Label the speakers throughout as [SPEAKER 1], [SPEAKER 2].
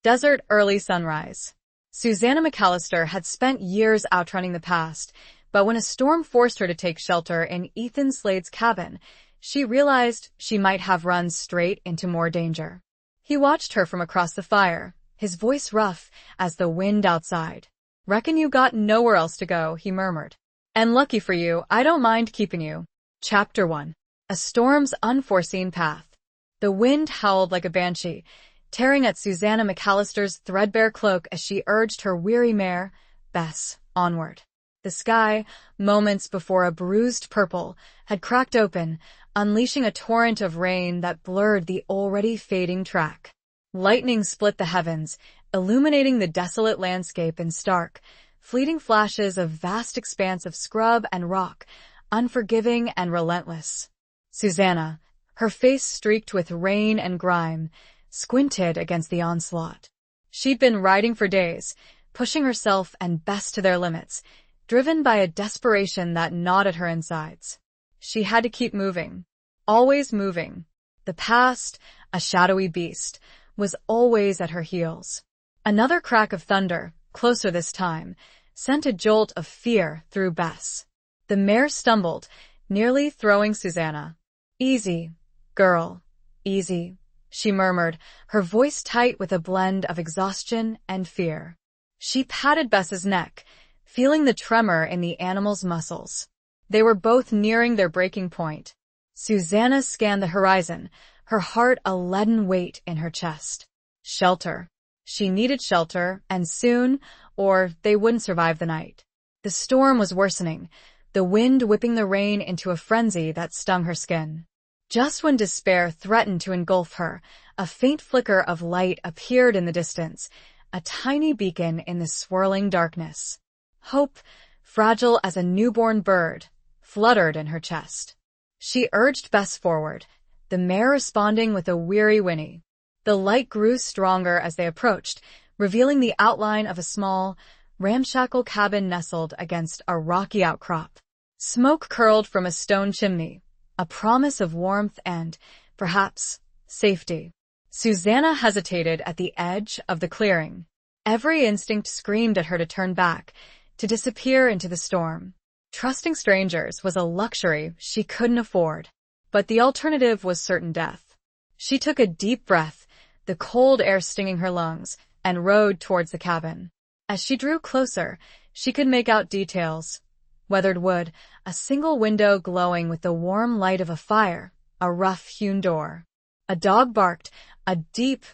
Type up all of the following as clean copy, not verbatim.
[SPEAKER 1] Desert early sunrise. Susanna McAllister had spent years outrunning the past, but when a storm forced her to take shelter in Ethan Slade's cabin, she realized she might have run straight into more danger. He watched her from across the fire, his voice rough as the wind outside. "Reckon you got nowhere else to go," he murmured. "And lucky for you, I don't mind keeping you." Chapter 1. A Storm's Unforeseen Path. The wind howled like a banshee, tearing at Susanna McAllister's threadbare cloak as she urged her weary mare, Bess, onward. The sky, moments before a bruised purple, had cracked open, unleashing a torrent of rain that blurred the already fading track. Lightning split the heavens, illuminating the desolate landscape in stark, fleeting flashes of vast expanse of scrub and rock, unforgiving and relentless. Susanna, her face streaked with rain and grime, squinted against the onslaught. She'd been riding for days, pushing herself and Bess to their limits, driven by a desperation that gnawed at her insides. She had to keep moving, always moving. The past, a shadowy beast, was always at her heels. Another crack of thunder, closer this time, sent a jolt of fear through Bess. The mare stumbled, nearly throwing Susanna. "Easy, girl, easy," she murmured, her voice tight with a blend of exhaustion and fear. She patted Bess's neck, feeling the tremor in the animal's muscles. They were both nearing their breaking point. Susanna scanned the horizon, her heart a leaden weight in her chest. Shelter. She needed shelter, and soon, or they wouldn't survive the night. The storm was worsening, the wind whipping the rain into a frenzy that stung her skin. Just when despair threatened to engulf her, a faint flicker of light appeared in the distance, a tiny beacon in the swirling darkness. Hope, fragile as a newborn bird, fluttered in her chest. She urged Bess forward, the mare responding with a weary whinny. The light grew stronger as they approached, revealing the outline of a small, ramshackle cabin nestled against a rocky outcrop. Smoke curled from a stone chimney, a promise of warmth and, perhaps, safety. Susanna hesitated at the edge of the clearing. Every instinct screamed at her to turn back, to disappear into the storm. Trusting strangers was a luxury she couldn't afford, but the alternative was certain death. She took a deep breath, the cold air stinging her lungs, and rode towards the cabin. As she drew closer, she could make out details. Weathered wood, a single window glowing with the warm light of a fire, a rough-hewn door. A dog barked, a deep,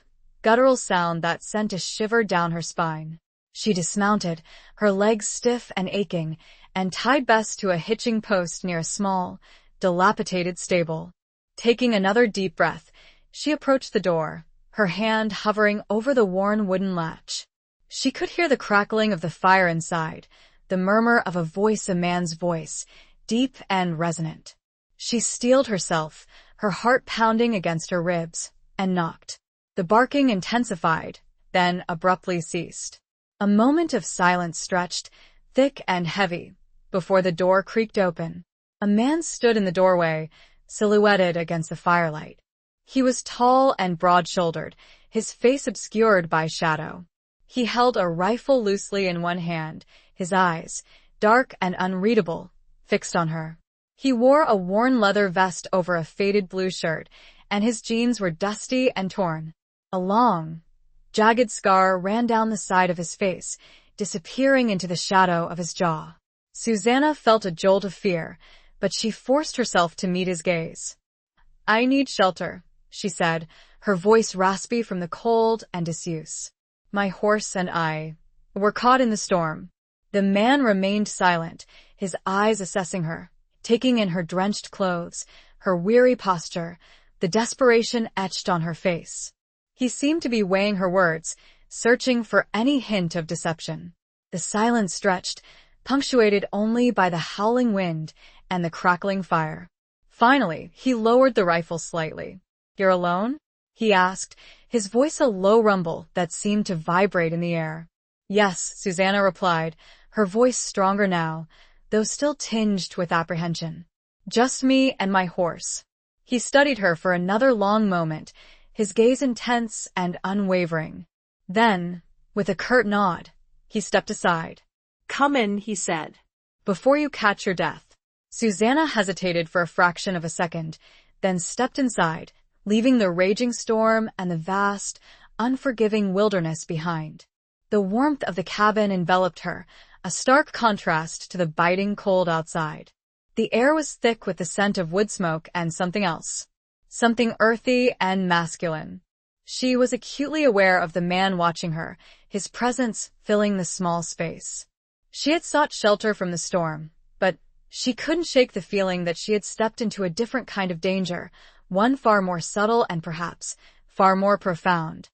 [SPEAKER 1] guttural sound that sent a shiver down her spine. She dismounted, her legs stiff and aching, and tied Bess to a hitching post near a small, dilapidated stable. Taking another deep breath, she approached the door, her hand hovering over the worn wooden latch. She could hear the crackling of the fire inside, the murmur of a man's voice, deep and resonant. She steeled herself, her heart pounding against her ribs, and knocked. The barking intensified, then abruptly ceased. A moment of silence stretched, thick and heavy, before the door creaked open. A man stood in the doorway, silhouetted against the firelight. He was tall and broad-shouldered, his face obscured by shadow. He held a rifle loosely in one hand, his eyes, dark and unreadable, fixed on her. He wore a worn leather vest over a faded blue shirt, and his jeans were dusty and torn. A long, jagged scar ran down the side of his face, disappearing into the shadow of his jaw. Susanna felt a jolt of fear, but she forced herself to meet his gaze. "I need shelter," she said, her voice raspy from the cold and disuse. "My horse and I were caught in the storm." The man remained silent, his eyes assessing her, taking in her drenched clothes, her weary posture, the desperation etched on her face. He seemed to be weighing her words, searching for any hint of deception. The silence stretched, punctuated only by the howling wind and the crackling fire. Finally, he lowered the rifle slightly. "You're alone?" he asked, his voice a low rumble that seemed to vibrate in the air. "Yes," Susanna replied, her voice stronger now, though still tinged with apprehension. "Just me and my horse." He studied her for another long moment, his gaze intense and unwavering. Then, with a curt nod, he stepped aside.
[SPEAKER 2] "Come in," he said.
[SPEAKER 1] "Before you catch your death." Susanna hesitated for a fraction of a second, then stepped inside, leaving the raging storm and the vast, unforgiving wilderness behind. The warmth of the cabin enveloped her, a stark contrast to the biting cold outside. The air was thick with the scent of wood smoke and something else. Something earthy and masculine. She was acutely aware of the man watching her, his presence filling the small space. She had sought shelter from the storm, but she couldn't shake the feeling that she had stepped into a different kind of danger, one far more subtle and perhaps far more profound.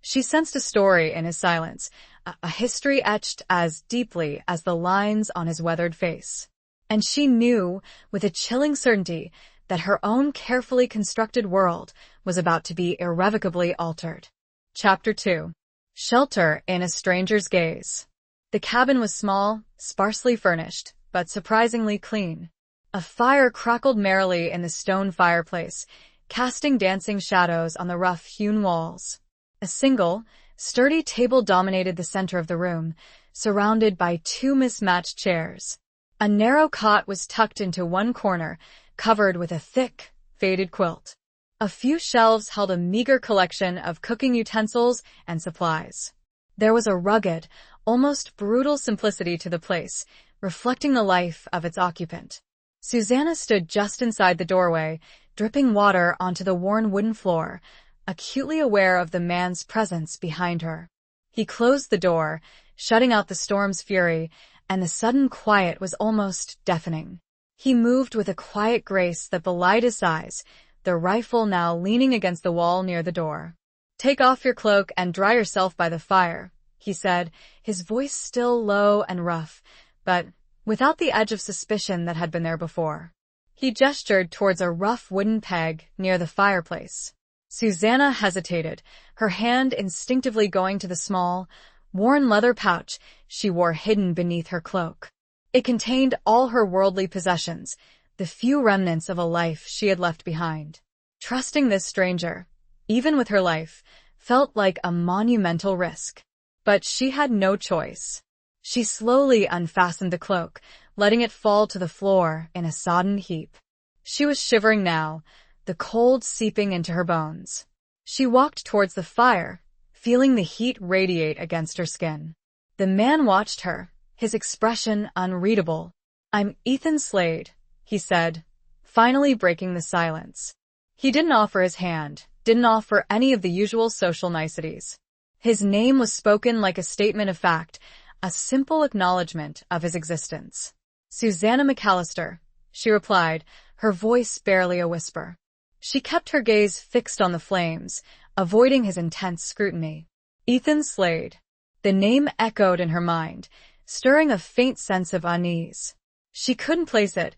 [SPEAKER 1] She sensed a story in his silence, a history etched as deeply as the lines on his weathered face. And she knew, with a chilling certainty, that her own carefully constructed world was about to be irrevocably altered. Chapter 2. Shelter in a Stranger's Gaze. The cabin was small, sparsely furnished, but surprisingly clean. A fire crackled merrily in the stone fireplace, casting dancing shadows on the rough-hewn walls. A single, sturdy table dominated the center of the room, surrounded by two mismatched chairs. A narrow cot was tucked into one corner, covered with a thick, faded quilt. A few shelves held a meager collection of cooking utensils and supplies. There was a rugged, almost brutal simplicity to the place, reflecting the life of its occupant. Susanna stood just inside the doorway, dripping water onto the worn wooden floor, acutely aware of the man's presence behind her. He closed the door, shutting out the storm's fury, and the sudden quiet was almost deafening. He moved with a quiet grace that belied his size, the rifle now leaning against the wall near the door. "Take off your cloak and dry yourself by the fire," he said, his voice still low and rough, but without the edge of suspicion that had been there before. He gestured towards a rough wooden peg near the fireplace. Susanna hesitated, her hand instinctively going to the small, worn leather pouch she wore hidden beneath her cloak. It contained all her worldly possessions, the few remnants of a life she had left behind. Trusting this stranger, even with her life, felt like a monumental risk. But she had no choice. She slowly unfastened the cloak, letting it fall to the floor in a sodden heap. She was shivering now, the cold seeping into her bones. She walked towards the fire, feeling the heat radiate against her skin. The man watched her, his expression unreadable. "I'm Ethan Slade," he said, finally breaking the silence. He didn't offer his hand, didn't offer any of the usual social niceties. His name was spoken like a statement of fact, a simple acknowledgement of his existence. "Susanna McAllister," she replied, her voice barely a whisper. She kept her gaze fixed on the flames, avoiding his intense scrutiny. Ethan Slade. The name echoed in her mind, stirring a faint sense of unease. She couldn't place it,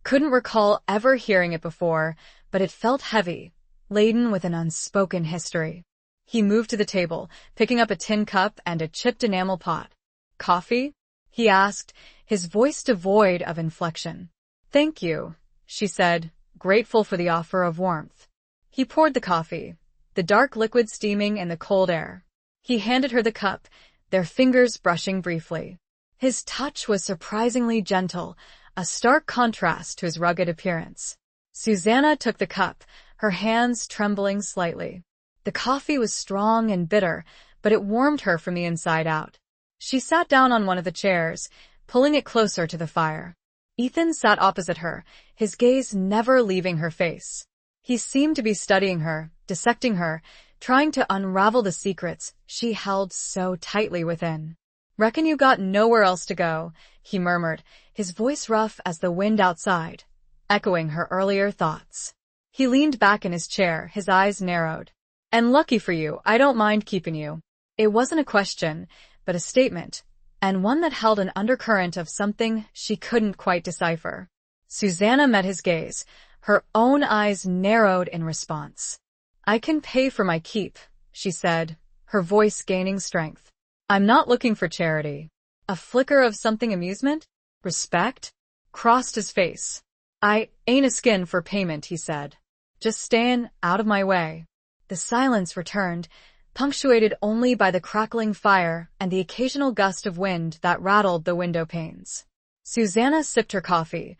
[SPEAKER 1] couldn't recall ever hearing it before, but it felt heavy, laden with an unspoken history. He moved to the table, picking up a tin cup and a chipped enamel pot. "Coffee?" he asked, his voice devoid of inflection. "Thank you," she said, grateful for the offer of warmth. He poured the coffee, the dark liquid steaming in the cold air. He handed her the cup, their fingers brushing briefly. His touch was surprisingly gentle, a stark contrast to his rugged appearance. Susanna took the cup, her hands trembling slightly. The coffee was strong and bitter, but it warmed her from the inside out. She sat down on one of the chairs, pulling it closer to the fire. Ethan sat opposite her, his gaze never leaving her face. He seemed to be studying her, dissecting her, trying to unravel the secrets she held so tightly within. "Reckon you got nowhere else to go," he murmured, his voice rough as the wind outside, echoing her earlier thoughts. He leaned back in his chair, his eyes narrowed. "And lucky for you, I don't mind keeping you." It wasn't a question, but a statement, and one that held an undercurrent of something she couldn't quite decipher. Susanna met his gaze, her own eyes narrowed in response. "I can pay for my keep," she said, her voice gaining strength. "I'm not looking for charity." A flicker of something amusement? Respect? Crossed his face. "I ain't a skin for payment," he said. "Just stayin' out of my way." The silence returned, punctuated only by the crackling fire and the occasional gust of wind that rattled the window panes. Susanna sipped her coffee,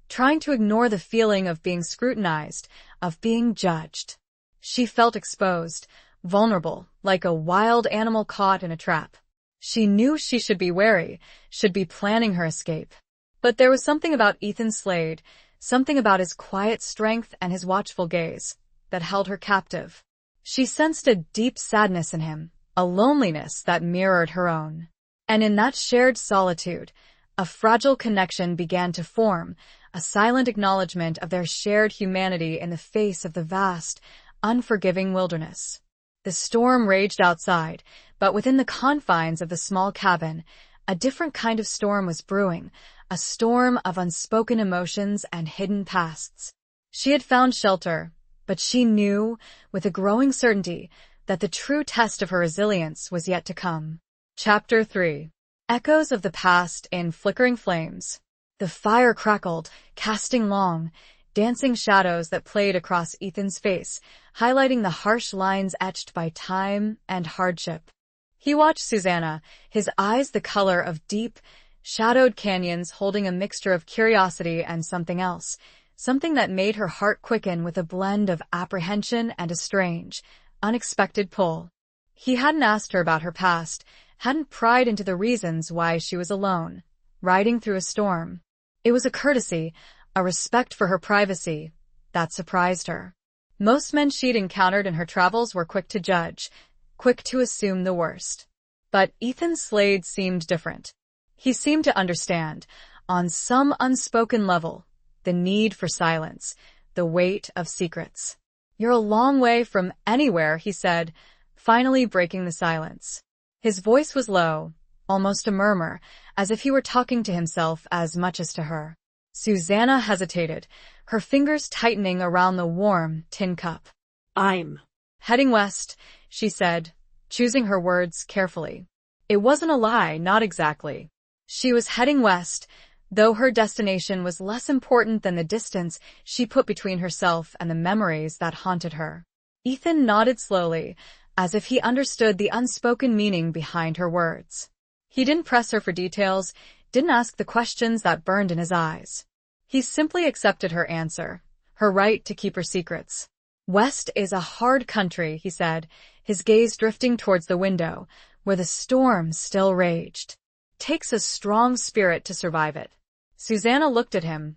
[SPEAKER 1] trying to ignore the feeling of being scrutinized, of being judged. She felt exposed, vulnerable, like a wild animal caught in a trap. She knew she should be wary, should be planning her escape. But there was something about Ethan Slade, something about his quiet strength and his watchful gaze, that held her captive. She sensed a deep sadness in him, a loneliness that mirrored her own. And in that shared solitude, a fragile connection began to form, a silent acknowledgement of their shared humanity in the face of the vast, unforgiving wilderness. The storm raged outside, but within the confines of the small cabin, a different kind of storm was brewing, a storm of unspoken emotions and hidden pasts. She had found shelter, but she knew, with a growing certainty, that the true test of her resilience was yet to come. Chapter 3. Echoes of the past in flickering flames. The fire crackled, casting long, dancing shadows that played across Ethan's face, highlighting the harsh lines etched by time and hardship. He watched Susanna, his eyes the color of deep, shadowed canyons holding a mixture of curiosity and something else, something that made her heart quicken with a blend of apprehension and a strange, unexpected pull. He hadn't asked her about her past, hadn't pried into the reasons why she was alone, riding through a storm. It was a courtesy, a respect for her privacy, that surprised her. Most men she'd encountered in her travels were quick to judge, quick to assume the worst. But Ethan Slade seemed different. He seemed to understand, on some unspoken level, the need for silence, the weight of secrets. "You're a long way from anywhere," he said, finally breaking the silence. His voice was low, almost a murmur, as if he were talking to himself as much as to her. Susanna hesitated, her fingers tightening around the warm tin cup.
[SPEAKER 2] "I'm
[SPEAKER 1] heading west," she said, choosing her words carefully. It wasn't a lie, not exactly. She was heading west, though her destination was less important than the distance she put between herself and the memories that haunted her. Ethan nodded slowly, as if he understood the unspoken meaning behind her words. He didn't press her for details, didn't ask the questions that burned in his eyes. He simply accepted her answer, her right to keep her secrets. "West is a hard country," he said, his gaze drifting towards the window, where the storm still raged. "Takes a strong spirit to survive it." Susanna looked at him,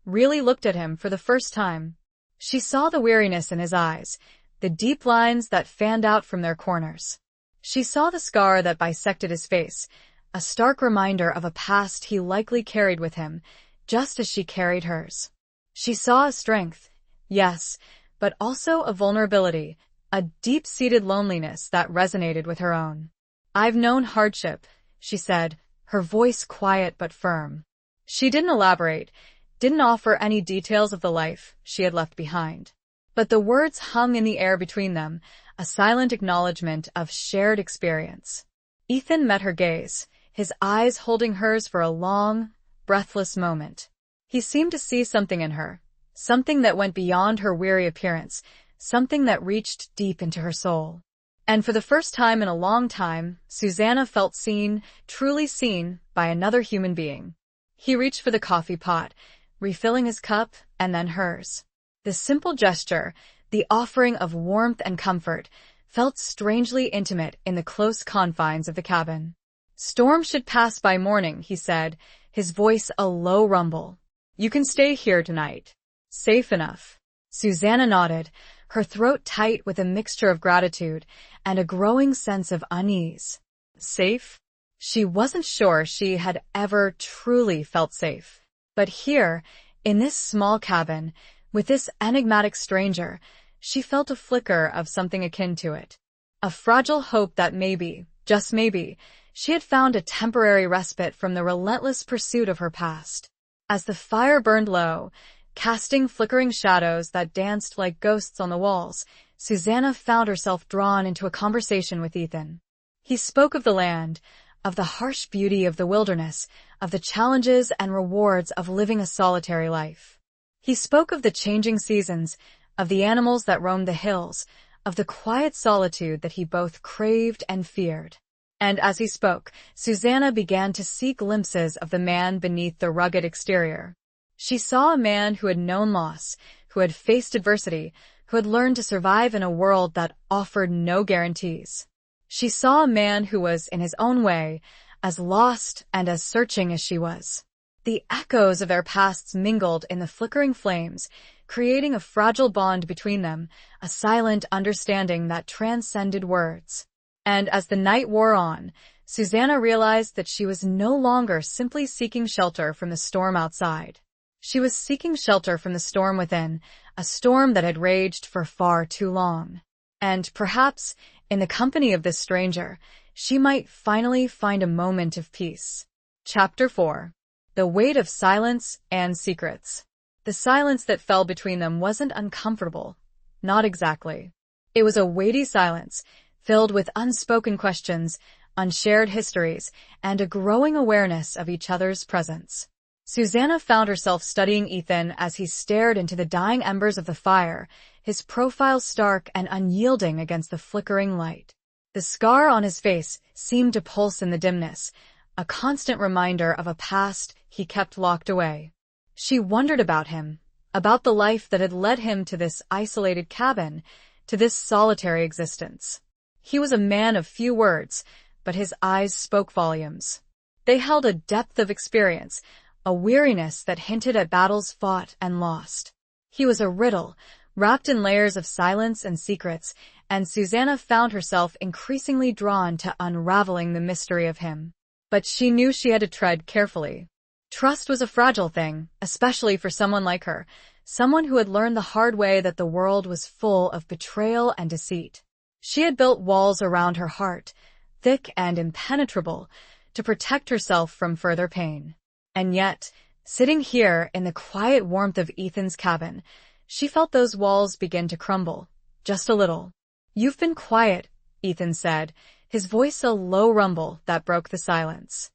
[SPEAKER 1] really looked at him for the first time. She saw the weariness in his eyes, the deep lines that fanned out from their corners. She saw the scar that bisected his face, a stark reminder of a past he likely carried with him, just as she carried hers. She saw a strength, yes, but also a vulnerability, a deep-seated loneliness that resonated with her own. "I've known hardship," she said, her voice quiet but firm. She didn't elaborate, didn't offer any details of the life she had left behind. But the words hung in the air between them, a silent acknowledgement of shared experience. Ethan met her gaze, his eyes holding hers for a long, breathless moment. He seemed to see something in her, something that went beyond her weary appearance, something that reached deep into her soul. And for the first time in a long time, Susanna felt seen, truly seen, by another human being. He reached for the coffee pot, refilling his cup and then hers. The simple gesture, the offering of warmth and comfort, felt strangely intimate in the close confines of the cabin. "Storm should pass by morning," he said, his voice a low rumble. "You can stay here tonight. Safe enough." Susanna nodded, her throat tight with a mixture of gratitude and a growing sense of unease. Safe? She wasn't sure she had ever truly felt safe. But here, in this small cabin, with this enigmatic stranger, she felt a flicker of something akin to it. A fragile hope that maybe, just maybe, she had found a temporary respite from the relentless pursuit of her past. As the fire burned low, casting flickering shadows that danced like ghosts on the walls, Susanna found herself drawn into a conversation with Ethan. He spoke of the land, of the harsh beauty of the wilderness, of the challenges and rewards of living a solitary life. He spoke of the changing seasons, of the animals that roamed the hills, of the quiet solitude that he both craved and feared. And as he spoke, Susanna began to see glimpses of the man beneath the rugged exterior. She saw a man who had known loss, who had faced adversity, who had learned to survive in a world that offered no guarantees. She saw a man who was, in his own way, as lost and as searching as she was. The echoes of their pasts mingled in the flickering flames, creating a fragile bond between them, a silent understanding that transcended words. And as the night wore on, Susanna realized that she was no longer simply seeking shelter from the storm outside. She was seeking shelter from the storm within, a storm that had raged for far too long. And perhaps, in the company of this stranger, she might finally find a moment of peace. Chapter 4. The Weight of Silence and Secrets. The silence that fell between them wasn't uncomfortable. Not exactly. It was a weighty silence, filled with unspoken questions, unshared histories, and a growing awareness of each other's presence. Susanna found herself studying Ethan as he stared into the dying embers of the fire, his profile stark and unyielding against the flickering light. The scar on his face seemed to pulse in the dimness, a constant reminder of a past he kept locked away. She wondered about him, about the life that had led him to this isolated cabin, to this solitary existence. He was a man of few words, but his eyes spoke volumes. They held a depth of experience, a weariness that hinted at battles fought and lost. He was a riddle, wrapped in layers of silence and secrets, and Susanna found herself increasingly drawn to unraveling the mystery of him. But she knew she had to tread carefully. Trust was a fragile thing, especially for someone like her, someone who had learned the hard way that the world was full of betrayal and deceit. She had built walls around her heart, thick and impenetrable, to protect herself from further pain. And yet, sitting here in the quiet warmth of Ethan's cabin, she felt those walls begin to crumble, just a little. "You've been quiet," Ethan said, his voice a low rumble that broke the silence.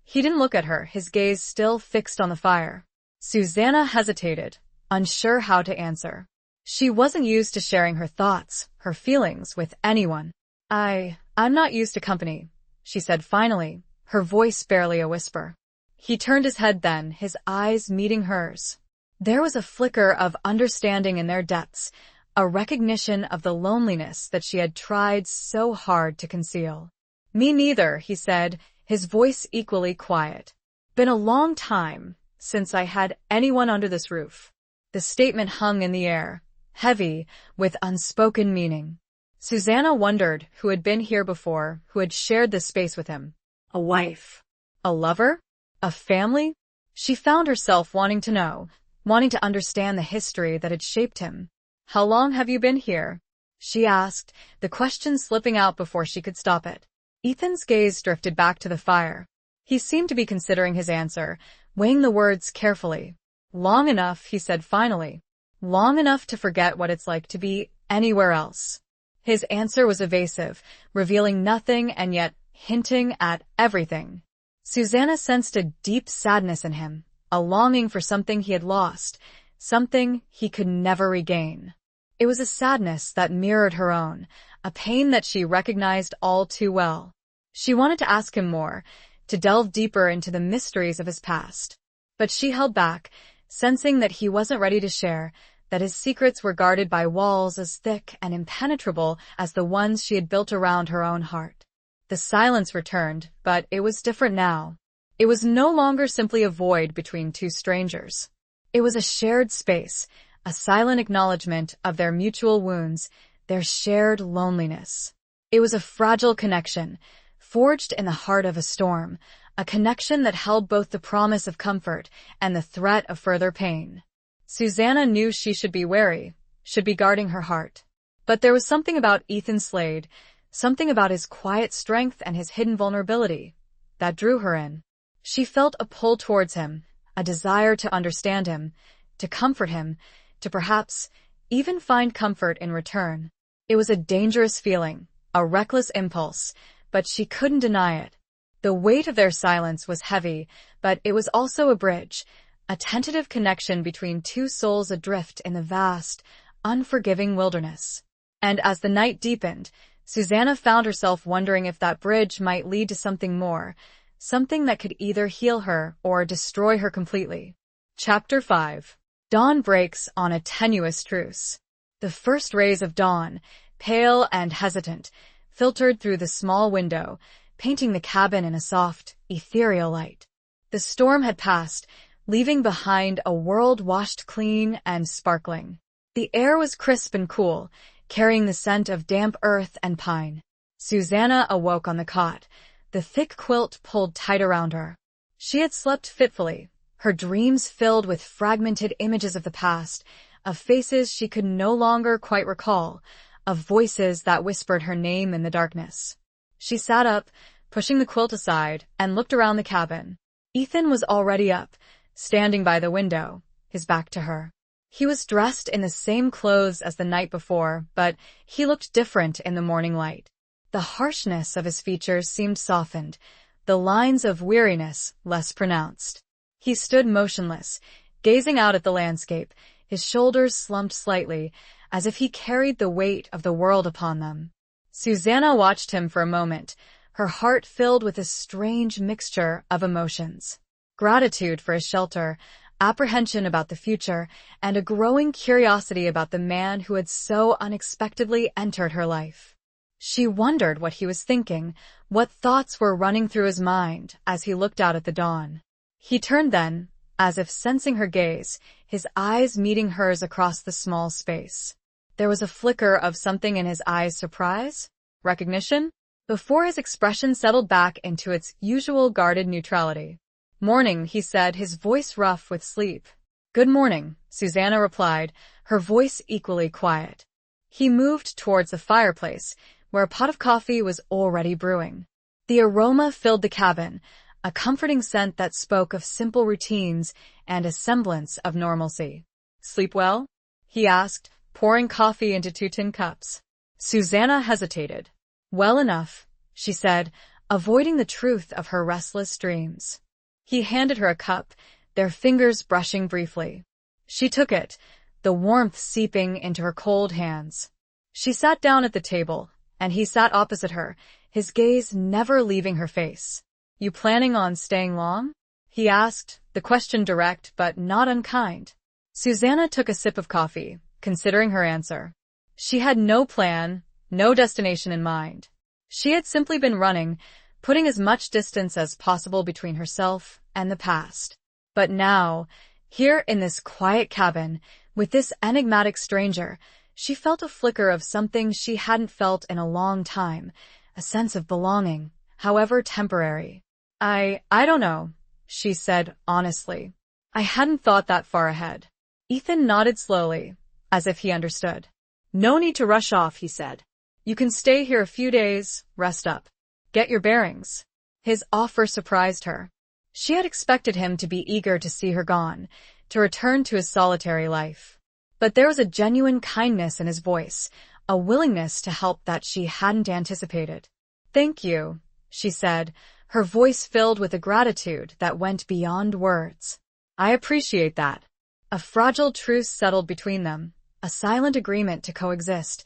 [SPEAKER 1] He didn't look at her, his gaze still fixed on the fire. Susanna hesitated, unsure how to answer. She wasn't used to sharing her thoughts, her feelings, with anyone. I'm not used to company," she said finally, her voice barely a whisper. He turned his head then, his eyes meeting hers. There was a flicker of understanding in their depths, a recognition of the loneliness that she had tried so hard to conceal. "Me neither," he said, his voice equally quiet. "Been a long time since I had anyone under this roof." The statement hung in the air, heavy, with unspoken meaning. Susanna wondered who had been here before, who had shared this space with him. A wife? A lover? A family? She found herself wanting to know, wanting to understand the history that had shaped him. "How long have you been here?" she asked, the question slipping out before she could stop it. Ethan's gaze drifted back to the fire. He seemed to be considering his answer, weighing the words carefully. "Long enough," he said finally. "Long enough to forget what it's like to be anywhere else." His answer was evasive, revealing nothing and yet hinting at everything. Susanna sensed a deep sadness in him, a longing for something he had lost, something he could never regain. It was a sadness that mirrored her own, a pain that she recognized all too well. She wanted to ask him more, to delve deeper into the mysteries of his past. But she held back, sensing that he wasn't ready to share, that his secrets were guarded by walls as thick and impenetrable as the ones she had built around her own heart. The silence returned, but it was different now. It was no longer simply a void between two strangers. It was a shared space, a silent acknowledgement of their mutual wounds, their shared loneliness. It was a fragile connection, forged in the heart of a storm, a connection that held both the promise of comfort and the threat of further pain. Susanna knew she should be wary, should be guarding her heart. But there was something about Ethan Slade, something about his quiet strength and his hidden vulnerability, that drew her in. She felt a pull towards him, a desire to understand him, to comfort him, to perhaps even find comfort in return. It was a dangerous feeling, a reckless impulse, but she couldn't deny it. The weight of their silence was heavy, but it was also a bridge, a tentative connection between two souls adrift in the vast, unforgiving wilderness. And as the night deepened, Susanna found herself wondering if that bridge might lead to something more, something that could either heal her or destroy her completely. Chapter 5. Dawn breaks on a tenuous truce. The first rays of dawn, pale and hesitant, filtered through the small window, painting the cabin in a soft, ethereal light. The storm had passed, leaving behind a world washed clean and sparkling. The air was crisp and cool, carrying the scent of damp earth and pine. Susanna awoke on the cot, the thick quilt pulled tight around her. She had slept fitfully, her dreams filled with fragmented images of the past, of faces she could no longer quite recall, of voices that whispered her name in the darkness. She sat up, pushing the quilt aside, and looked around the cabin. Ethan was already up, standing by the window, his back to her. He was dressed in the same clothes as the night before, but he looked different in the morning light. The harshness of his features seemed softened, the lines of weariness less pronounced. He stood motionless, gazing out at the landscape, his shoulders slumped slightly, as if he carried the weight of the world upon them. Susanna watched him for a moment, her heart filled with a strange mixture of emotions. Gratitude for his shelter, apprehension about the future, and a growing curiosity about the man who had so unexpectedly entered her life. She wondered what he was thinking, what thoughts were running through his mind as he looked out at the dawn. He turned then, as if sensing her gaze, his eyes meeting hers across the small space. There was a flicker of something in his eyes: surprise? Recognition? Before his expression settled back into its usual guarded neutrality. "Morning," he said, his voice rough with sleep. "Good morning," Susanna replied, her voice equally quiet. He moved towards the fireplace, where a pot of coffee was already brewing. The aroma filled the cabin, a comforting scent that spoke of simple routines and a semblance of normalcy. "Sleep well?" he asked, pouring coffee into 2 tin cups. Susanna hesitated. "Well enough," she said, avoiding the truth of her restless dreams. He handed her a cup, their fingers brushing briefly. She took it, the warmth seeping into her cold hands. She sat down at the table, and he sat opposite her, his gaze never leaving her face. "You planning on staying long?" he asked, the question direct but not unkind. Susanna took a sip of coffee, considering her answer. She had no plan, no destination in mind. She had simply been running, putting as much distance as possible between herself and the past. But now, here in this quiet cabin, with this enigmatic stranger, she felt a flicker of something she hadn't felt in a long time, a sense of belonging, however temporary. I don't know," she said honestly. "I hadn't thought that far ahead." Ethan nodded slowly, as if he understood. "No need to rush off," he said. "You can stay here a few days, rest up. Get your bearings." His offer surprised her. She had expected him to be eager to see her gone, to return to his solitary life. But there was a genuine kindness in his voice, a willingness to help that she hadn't anticipated. "Thank you," she said, her voice filled with a gratitude that went beyond words. "I appreciate that." A fragile truce settled between them, a silent agreement to coexist,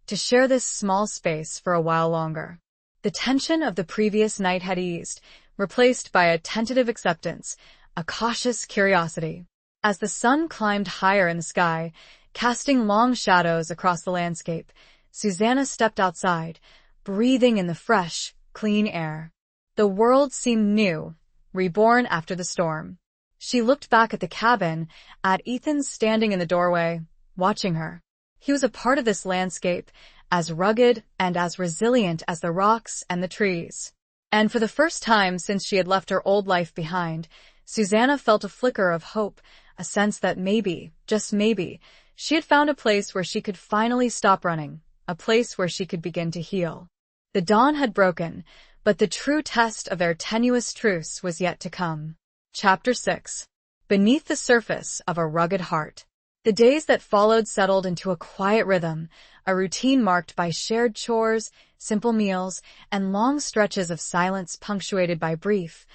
[SPEAKER 1] to share this small space for a while longer. The tension of the previous night had eased, replaced by a tentative acceptance, a cautious curiosity. As the sun climbed higher in the sky, casting long shadows across the landscape, Susanna stepped outside, breathing in the fresh, clean air. The world seemed new, reborn after the storm. She looked back at the cabin, at Ethan standing in the doorway, watching her. He was a part of this landscape, as rugged and as resilient as the rocks and the trees. And for the first time since she had left her old life behind, Susanna felt a flicker of hope, a sense that maybe, just maybe, she had found a place where she could finally stop running, a place where she could begin to heal. The dawn had broken, but the true test of their tenuous truce was yet to come. Chapter 6. Beneath the surface of a rugged heart. The days that followed settled into a quiet rhythm, a routine marked by shared chores, simple meals, and long stretches of silence punctuated by brief,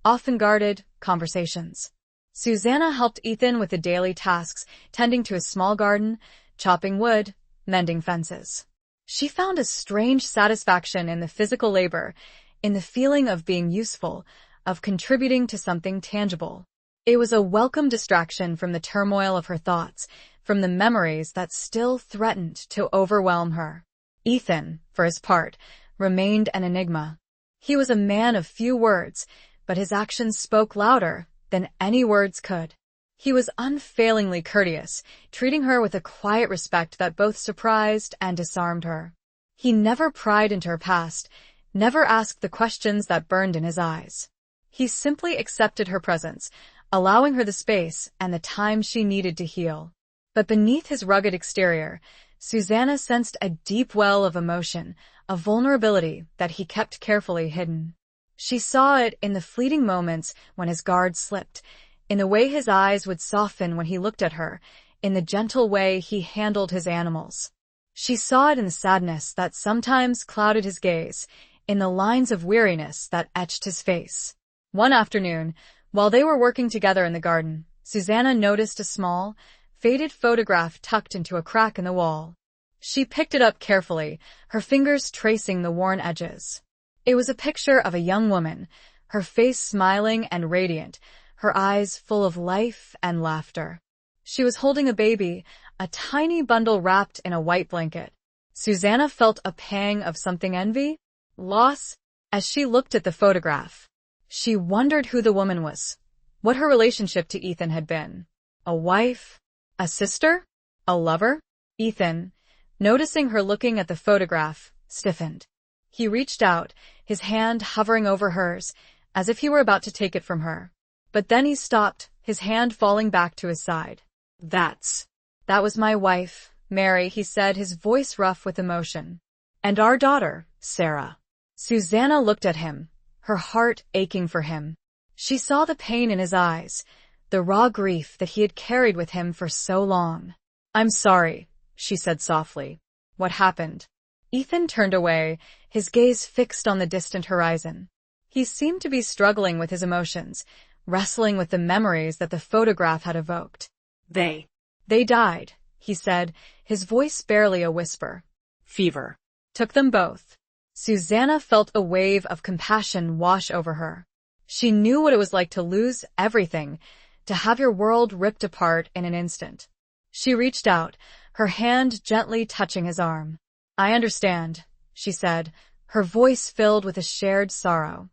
[SPEAKER 1] often guarded, conversations. Susanna helped Ethan with the daily tasks, tending to his small garden, chopping wood, mending fences. She found a strange satisfaction in the physical labor, in the feeling of being useful, of contributing to something tangible. It was a welcome distraction from the turmoil of her thoughts, from the memories that still threatened to overwhelm her. Ethan, for his part, remained an enigma. He was a man of few words, but his actions spoke louder than any words could. He was unfailingly courteous, treating her with a quiet respect that both surprised and disarmed her. He never pried into her past, never asked the questions that burned in his eyes. He simply accepted her presence, allowing her the space and the time she needed to heal. But beneath his rugged exterior, Susanna sensed a deep well of emotion, a vulnerability that he kept carefully hidden. She saw it in the fleeting moments when his guard slipped, in the way his eyes would soften when he looked at her, in the gentle way he handled his animals. She saw it in the sadness that sometimes clouded his gaze, in the lines of weariness that etched his face. One afternoon, while they were working together in the garden, Susanna noticed a small, faded photograph tucked into a crack in the wall. She picked it up carefully, her fingers tracing the worn edges. It was a picture of a young woman, her face smiling and radiant, her eyes full of life and laughter. She was holding a baby, a tiny bundle wrapped in a white blanket. Susanna felt a pang of something envy, loss, as she looked at the photograph. She wondered who the woman was, what her relationship to Ethan had been. A wife? A sister? A lover? Ethan, noticing her looking at the photograph, stiffened. He reached out, his hand hovering over hers, as if he were about to take it from her. But then he stopped, his hand falling back to his side. That was my wife, Mary, he said, his voice rough with emotion. And our daughter, Sarah. Susanna looked at him, her heart aching for him. She saw the pain in his eyes, the raw grief that he had carried with him for so long. I'm sorry, she said softly. What happened? Ethan turned away, his gaze fixed on the distant horizon. He seemed to be struggling with his emotions, wrestling with the memories that the photograph had evoked. They died, he said, his voice barely a whisper.
[SPEAKER 2] Fever.
[SPEAKER 1] Took them both. Susanna felt a wave of compassion wash over her. She knew what it was like to lose everything, to have your world ripped apart in an instant. She reached out, her hand gently touching his arm. I understand, she said, her voice filled with a shared sorrow.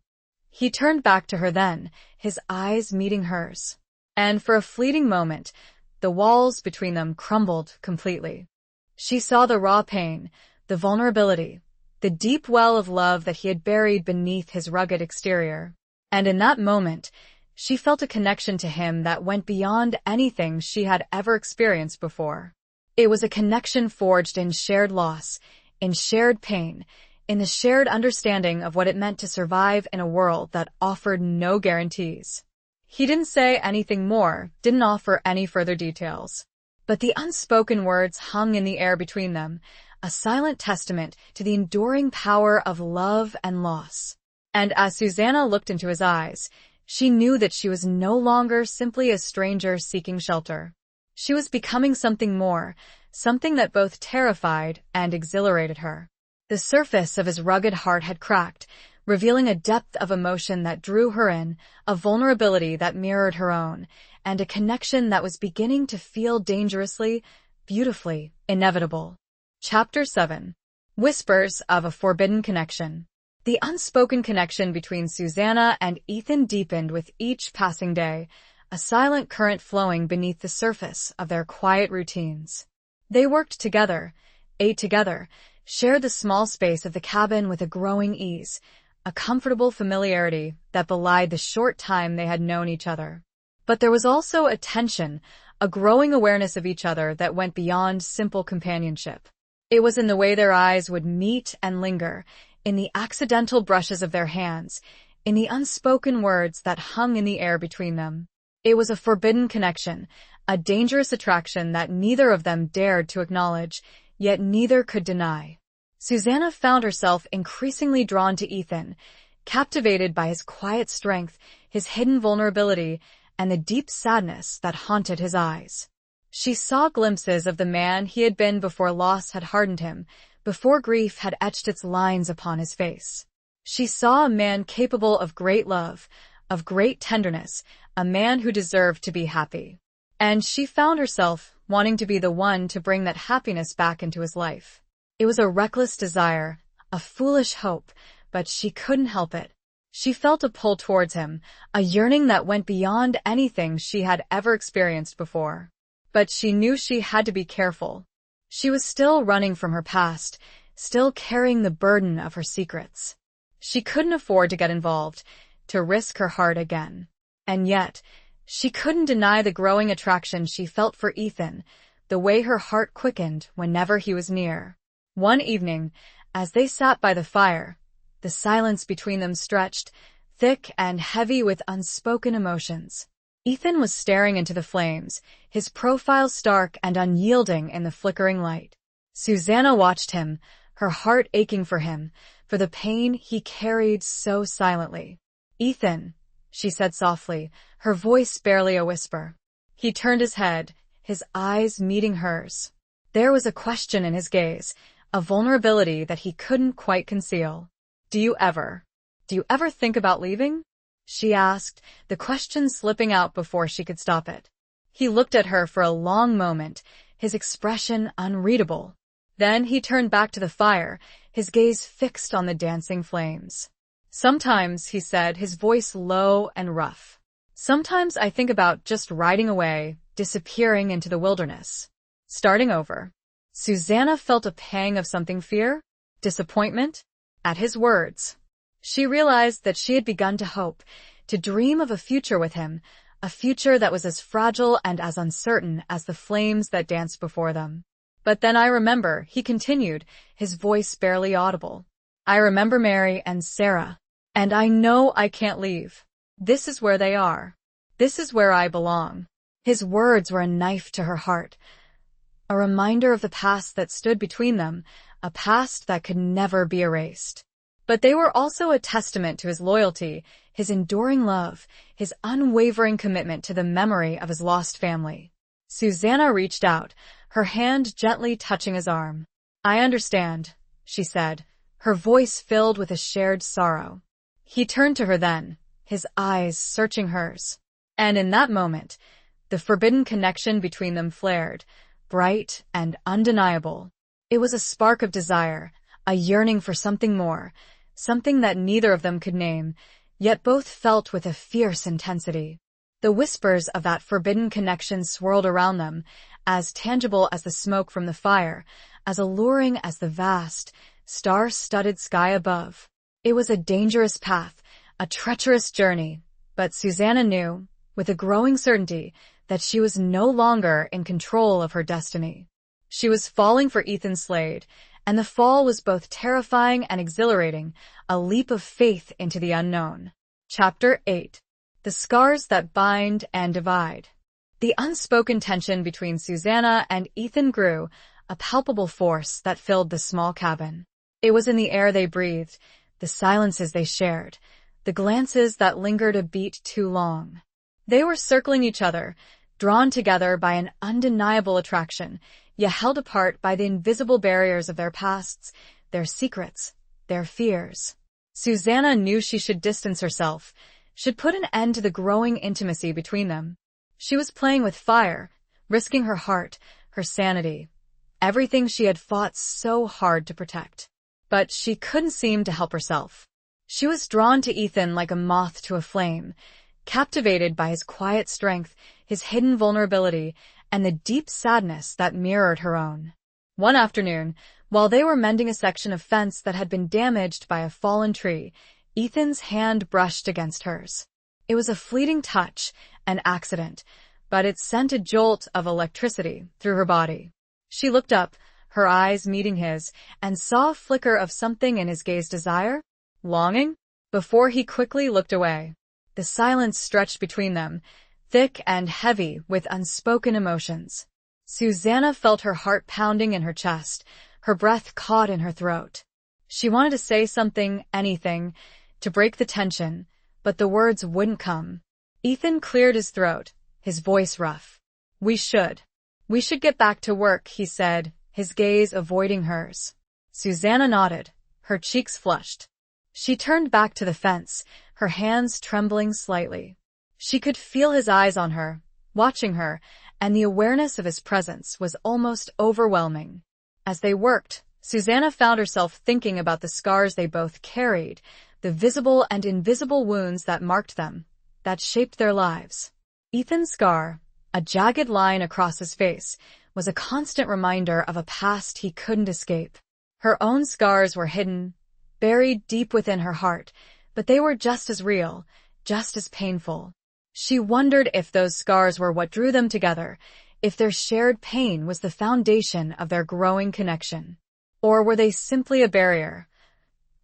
[SPEAKER 1] He turned back to her then, his eyes meeting hers. And for a fleeting moment, the walls between them crumbled completely. She saw the raw pain, the vulnerability, the deep well of love that he had buried beneath his rugged exterior. And in that moment, she felt a connection to him that went beyond anything she had ever experienced before. It was a connection forged in shared loss, in shared pain, in the shared understanding of what it meant to survive in a world that offered no guarantees. He didn't say anything more, didn't offer any further details. But the unspoken words hung in the air between them, a silent testament to the enduring power of love and loss. And as Susanna looked into his eyes, she knew that she was no longer simply a stranger seeking shelter. She was becoming something more, something that both terrified and exhilarated her. The surface of his rugged heart had cracked, revealing a depth of emotion that drew her in, a vulnerability that mirrored her own, and a connection that was beginning to feel dangerously, beautifully, inevitable. Chapter 7. Whispers of a Forbidden Connection. The unspoken connection between Susanna and Ethan deepened with each passing day, a silent current flowing beneath the surface of their quiet routines. They worked together, ate together, shared the small space of the cabin with a growing ease, a comfortable familiarity that belied the short time they had known each other. But there was also a tension, a growing awareness of each other that went beyond simple companionship. It was in the way their eyes would meet and linger, in the accidental brushes of their hands, in the unspoken words that hung in the air between them. It was a forbidden connection, a dangerous attraction that neither of them dared to acknowledge, yet neither could deny. Susanna found herself increasingly drawn to Ethan, captivated by his quiet strength, his hidden vulnerability, and the deep sadness that haunted his eyes. She saw glimpses of the man he had been before loss had hardened him, before grief had etched its lines upon his face. She saw a man capable of great love, of great tenderness, a man who deserved to be happy. And she found herself wanting to be the one to bring that happiness back into his life. It was a reckless desire, a foolish hope, but she couldn't help it. She felt a pull towards him, a yearning that went beyond anything she had ever experienced before. But she knew she had to be careful. She was still running from her past, still carrying the burden of her secrets. She couldn't afford to get involved, to risk her heart again. And yet, she couldn't deny the growing attraction she felt for Ethan, the way her heart quickened whenever he was near. One evening, as they sat by the fire, the silence between them stretched, thick and heavy with unspoken emotions. Ethan was staring into the flames, his profile stark and unyielding in the flickering light. Susanna watched him, her heart aching for him, for the pain he carried so silently. "Ethan," she said softly, her voice barely a whisper. He turned his head, his eyes meeting hers. There was a question in his gaze, a vulnerability that he couldn't quite conceal. Do you ever think about leaving?" she asked, the question slipping out before she could stop it. He looked at her for a long moment, his expression unreadable. Then he turned back to the fire, his gaze fixed on the dancing flames. "Sometimes," he said, his voice low and rough. "Sometimes I think about just riding away, disappearing into the wilderness. Starting over." Susanna felt a pang of something, fear, disappointment, at his words. She realized that she had begun to hope, to dream of a future with him, a future that was as fragile and as uncertain as the flames that danced before them. "But then I remember," he continued, his voice barely audible. "I remember Mary and Sarah, and I know I can't leave. This is where they are. This is where I belong." His words were a knife to her heart, a reminder of the past that stood between them, a past that could never be erased. But they were also a testament to his loyalty, his enduring love, his unwavering commitment to the memory of his lost family. Susanna reached out, her hand gently touching his arm. "I understand," she said, her voice filled with a shared sorrow. He turned to her then, his eyes searching hers. And in that moment, the forbidden connection between them flared, bright and undeniable. It was a spark of desire, a yearning for something more, something that neither of them could name, yet both felt with a fierce intensity. The whispers of that forbidden connection swirled around them, as tangible as the smoke from the fire, as alluring as the vast, star-studded sky above. It was a dangerous path, a treacherous journey, but Susanna knew, with a growing certainty, that she was no longer in control of her destiny. She was falling for Ethan Slade, and the fall was both terrifying and exhilarating, a leap of faith into the unknown. Chapter 8. The Scars That Bind and Divide. The unspoken tension between Susanna and Ethan grew, a palpable force that filled the small cabin. It was in the air they breathed, the silences they shared, the glances that lingered a beat too long. They were circling each other, drawn together by an undeniable attraction, yet held apart by the invisible barriers of their pasts, their secrets, their fears. Susanna knew she should distance herself, should put an end to the growing intimacy between them. She was playing with fire, risking her heart, her sanity, everything she had fought so hard to protect. But she couldn't seem to help herself. She was drawn to Ethan like a moth to a flame, captivated by his quiet strength, his hidden vulnerability, and the deep sadness that mirrored her own. One afternoon, while they were mending a section of fence that had been damaged by a fallen tree, Ethan's hand brushed against hers. It was a fleeting touch, an accident, but it sent a jolt of electricity through her body. She looked up, her eyes meeting his, and saw a flicker of something in his gaze: desire? Longing? Before he quickly looked away. The silence stretched between them, thick and heavy with unspoken emotions. Susanna felt her heart pounding in her chest, her breath caught in her throat. She wanted to say something, anything, to break the tension, but the words wouldn't come. Ethan cleared his throat, his voice rough. We should get back to work," he said, his gaze avoiding hers. Susanna nodded, her cheeks flushed. She turned back to the fence, her hands trembling slightly. She could feel his eyes on her, watching her, and the awareness of his presence was almost overwhelming. As they worked, Susanna found herself thinking about the scars they both carried, the visible and invisible wounds that marked them, that shaped their lives. Ethan's scar, a jagged line across his face, was a constant reminder of a past he couldn't escape. Her own scars were hidden, buried deep within her heart, but they were just as real, just as painful. She wondered if those scars were what drew them together, if their shared pain was the foundation of their growing connection. Or were they simply a barrier,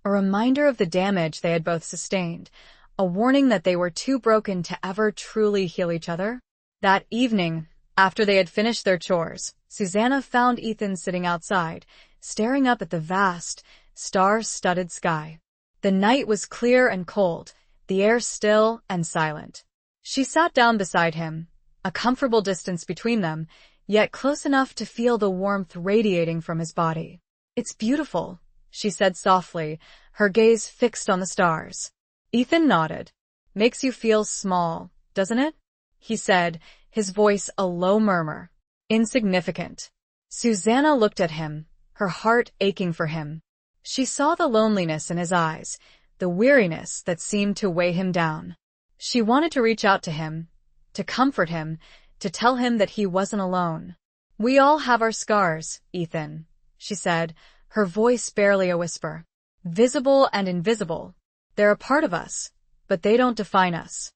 [SPEAKER 1] a reminder of the damage they had both sustained, a warning that they were too broken to ever truly heal each other? That evening, after they had finished their chores, Susanna found Ethan sitting outside, staring up at the vast, star-studded sky. The night was clear and cold, the air still and silent. She sat down beside him, a comfortable distance between them, yet close enough to feel the warmth radiating from his body. "It's beautiful," she said softly, her gaze fixed on the stars. Ethan nodded. "Makes you feel small, doesn't it?" he said, his voice a low murmur. "Insignificant." Susanna looked at him, her heart aching for him. She saw the loneliness in his eyes, the weariness that seemed to weigh him down. She wanted to reach out to him, to comfort him, to tell him that he wasn't alone. "We all have our scars, Ethan," she said, her voice barely a whisper. "Visible and invisible. They're a part of us, but they don't define us."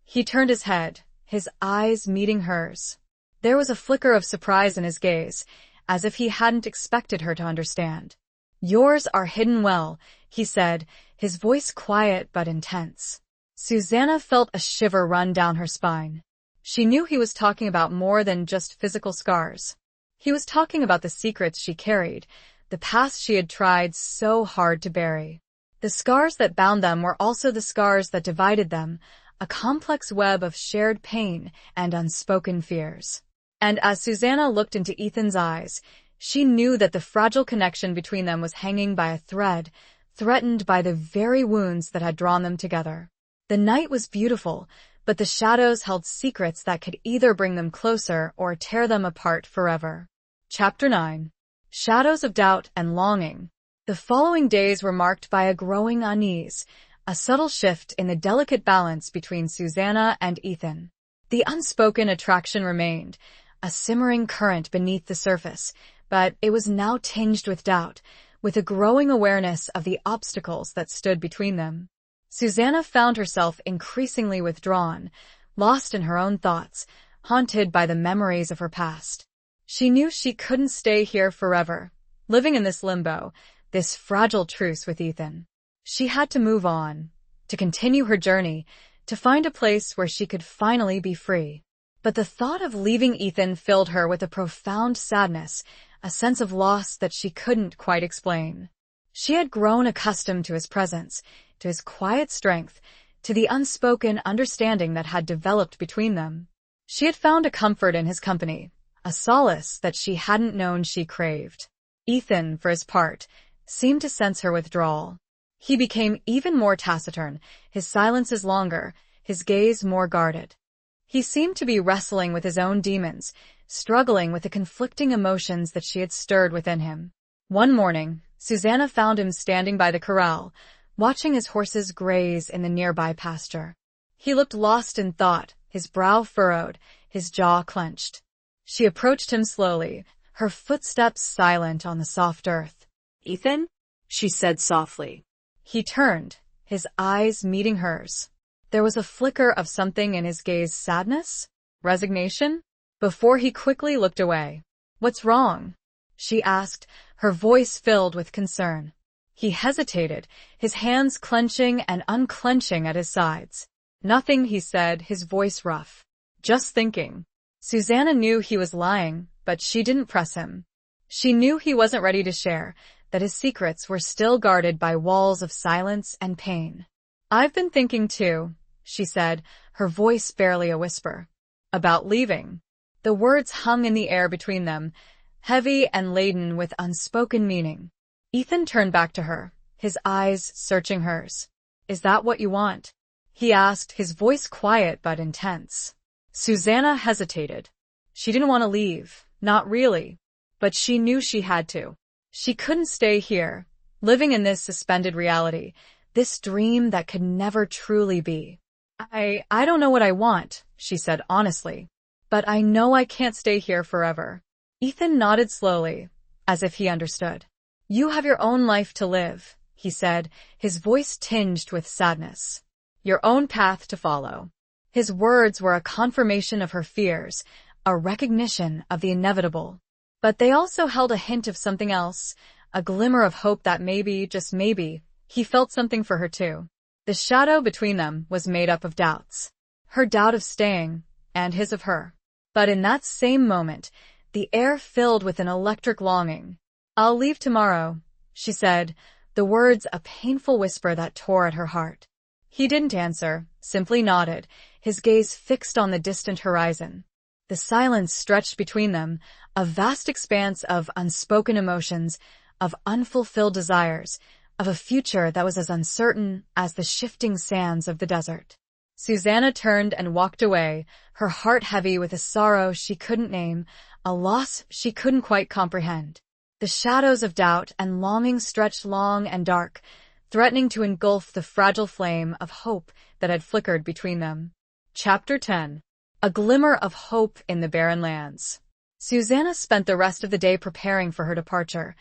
[SPEAKER 1] He turned his head, his eyes meeting hers. There was a flicker of surprise in his gaze, as if he hadn't expected her to understand. "Yours are hidden well," he said, his voice quiet but intense. Susanna felt a shiver run down her spine. She knew he was talking about more than just physical scars. He was talking about the secrets she carried, the past she had tried so hard to bury. The scars that bound them were also the scars that divided them, a complex web of shared pain and unspoken fears. And as Susanna looked into Ethan's eyes, she knew that the fragile connection between them was hanging by a thread, threatened by the very wounds that had drawn them together. The night was beautiful, but the shadows held secrets that could either bring them closer or tear them apart forever. Chapter 9. Shadows of Doubt and Longing. The following days were marked by a growing unease, a subtle shift in the delicate balance between Susanna and Ethan. The unspoken attraction remained, a simmering current beneath the surface, but it was now tinged with doubt, with a growing awareness of the obstacles that stood between them. Susanna found herself increasingly withdrawn, lost in her own thoughts, haunted by the memories of her past. She knew she couldn't stay here forever, living in this limbo, this fragile truce with Ethan. She had to move on, to continue her journey, to find a place where she could finally be free. But the thought of leaving Ethan filled her with a profound sadness, a sense of loss that she couldn't quite explain. She had grown accustomed to his presence, to his quiet strength, to the unspoken understanding that had developed between them. She had found a comfort in his company, a solace that she hadn't known she craved. Ethan, for his part, seemed to sense her withdrawal. He became even more taciturn, his silences longer, his gaze more guarded. He seemed to be wrestling with his own demons, struggling with the conflicting emotions that she had stirred within him. One morning, Susanna found him standing by the corral, watching his horses graze in the nearby pasture. He looked lost in thought, his brow furrowed, his jaw clenched. She approached him slowly, her footsteps silent on the soft earth.
[SPEAKER 2] "Ethan?" she said softly.
[SPEAKER 1] He turned, his eyes meeting hers. There was a flicker of something in his gaze, sadness, resignation, before he quickly looked away. "What's wrong?" she asked, her voice filled with concern. He hesitated, his hands clenching and unclenching at his sides. "Nothing," he said, his voice rough. "Just thinking." Susanna knew he was lying, but she didn't press him. She knew he wasn't ready to share, that his secrets were still guarded by walls of silence and pain. "I've been thinking too," she said, her voice barely a whisper. "About leaving." The words hung in the air between them, heavy and laden with unspoken meaning. Ethan turned back to her, his eyes searching hers. Is that what you want? He asked, his voice quiet but intense. Susanna hesitated. She didn't want to leave, not really, but she knew she had to. She couldn't stay here, living in this suspended reality, this dream that could never truly be. I don't know what I want, she said honestly, but I know I can't stay here forever. Ethan nodded slowly, as if he understood. You have your own life to live, he said, his voice tinged with sadness. Your own path to follow. His words were a confirmation of her fears, a recognition of the inevitable. But they also held a hint of something else, a glimmer of hope that maybe, just maybe, he felt something for her too. The shadow between them was made up of doubts. Her doubt of staying, and his of her. But in that same moment, the air filled with an electric longing. I'll leave tomorrow, she said, the words a painful whisper that tore at her heart. He didn't answer, simply nodded, his gaze fixed on the distant horizon. The silence stretched between them, a vast expanse of unspoken emotions, of unfulfilled desires, of a future that was as uncertain as the shifting sands of the desert. Susanna turned and walked away, her heart heavy with a sorrow she couldn't name, a loss she couldn't quite comprehend. The shadows of doubt and longing stretched long and dark, threatening to engulf the fragile flame of hope that had flickered between them. Chapter 10. A glimmer of hope in the barren lands. Susanna spent the rest of the day preparing for her departure,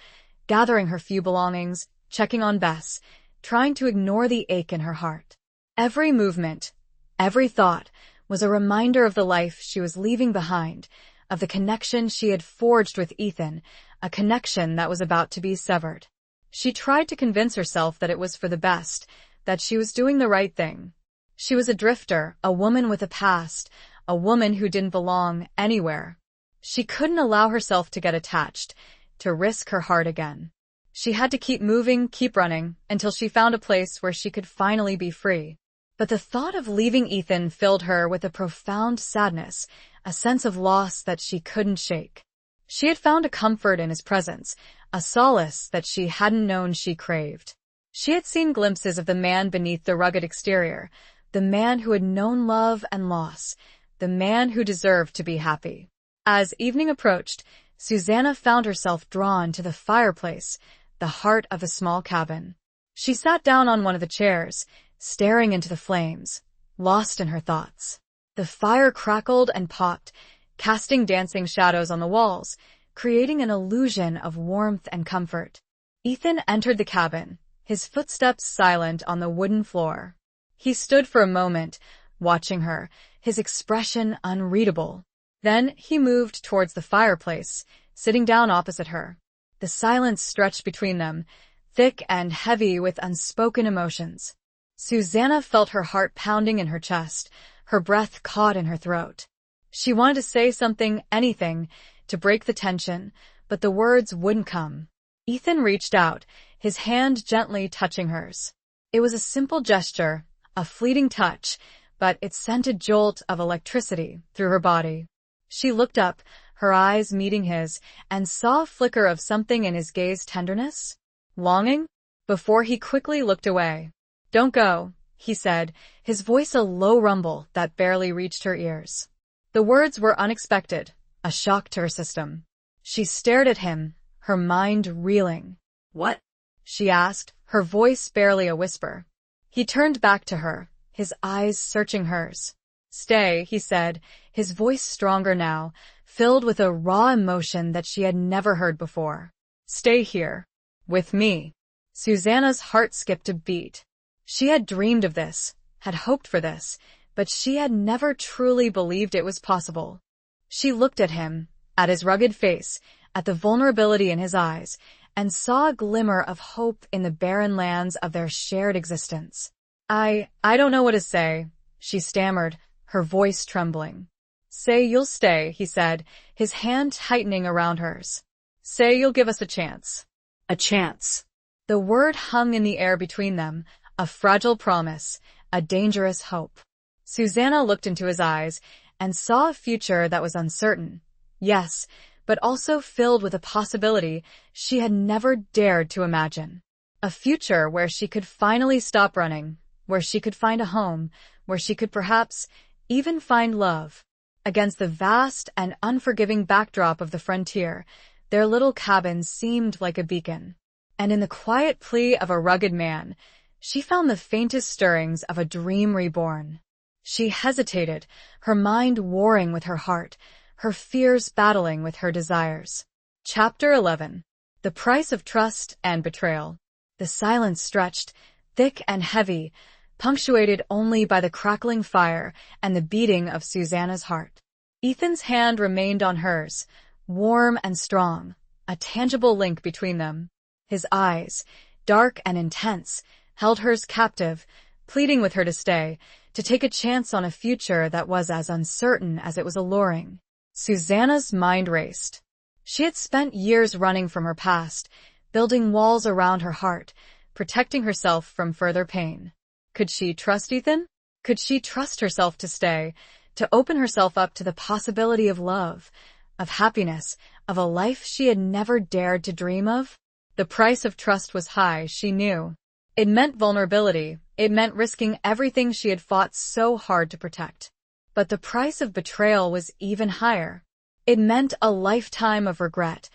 [SPEAKER 1] gathering her few belongings, checking on Bess, trying to ignore the ache in her heart. Every movement, every thought, was a reminder of the life she was leaving behind, of the connection she had forged with Ethan, a connection that was about to be severed. She tried to convince herself that it was for the best, that she was doing the right thing. She was a drifter, a woman with a past, a woman who didn't belong anywhere. She couldn't allow herself to get attached, to risk her heart again. She had to keep moving, keep running, until she found a place where she could finally be free. But the thought of leaving Ethan filled her with a profound sadness, a sense of loss that she couldn't shake. She had found a comfort in his presence, a solace that she hadn't known she craved. She had seen glimpses of the man beneath the rugged exterior, the man who had known love and loss, the man who deserved to be happy. As evening approached, Susanna found herself drawn to the fireplace, the heart of a small cabin. She sat down on one of the chairs, staring into the flames, lost in her thoughts. The fire crackled and popped, casting dancing shadows on the walls, creating an illusion of warmth and comfort. Ethan entered the cabin, his footsteps silent on the wooden floor. He stood for a moment, watching her, his expression unreadable. Then he moved towards the fireplace, sitting down opposite her. The silence stretched between them, thick and heavy with unspoken emotions. Susanna felt her heart pounding in her chest, her breath caught in her throat. She wanted to say something, anything, to break the tension, but the words wouldn't come. Ethan reached out, his hand gently touching hers. It was a simple gesture, a fleeting touch, but it sent a jolt of electricity through her body. She looked up, her eyes meeting his, and saw a flicker of something in his gaze. Tenderness? Longing? Before he quickly looked away. Don't go, he said, his voice a low rumble that barely reached her ears. The words were unexpected, a shock to her system. She stared at him, her mind reeling.
[SPEAKER 2] What?
[SPEAKER 1] She asked, her voice barely a whisper. He turned back to her, his eyes searching hers. Stay, he said, his voice stronger now, filled with a raw emotion that she had never heard before. Stay here. With me. Susanna's heart skipped a beat. She had dreamed of this, had hoped for this, but she had never truly believed it was possible. She looked at him, at his rugged face, at the vulnerability in his eyes, and saw a glimmer of hope in the barren lands of their shared existence. I don't know what to say, she stammered, her voice trembling. Say you'll stay, he said, his hand tightening around hers. Say you'll give us a chance.
[SPEAKER 2] A chance.
[SPEAKER 1] The word hung in the air between them, a fragile promise, a dangerous hope. Susanna looked into his eyes and saw a future that was uncertain. Yes, but also filled with a possibility she had never dared to imagine. A future where she could finally stop running, where she could find a home, where she could perhaps even find love. Against the vast and unforgiving backdrop of the frontier, their little cabin seemed like a beacon. And in the quiet plea of a rugged man, she found the faintest stirrings of a dream reborn. She hesitated, her mind warring with her heart, her fears battling with her desires. Chapter 11. The Price of Trust and Betrayal. The silence stretched, thick and heavy, punctuated only by the crackling fire and the beating of Susanna's heart. Ethan's hand remained on hers, warm and strong, a tangible link between them. His eyes, dark and intense, held hers captive, pleading with her to stay, to take a chance on a future that was as uncertain as it was alluring. Susanna's mind raced. She had spent years running from her past, building walls around her heart, protecting herself from further pain. Could she trust Ethan? Could she trust herself to stay, to open herself up to the possibility of love, of happiness, of a life she had never dared to dream of? The price of trust was high, she knew. It meant vulnerability. It meant risking everything she had fought so hard to protect. But the price of betrayal was even higher. It meant a lifetime of regret,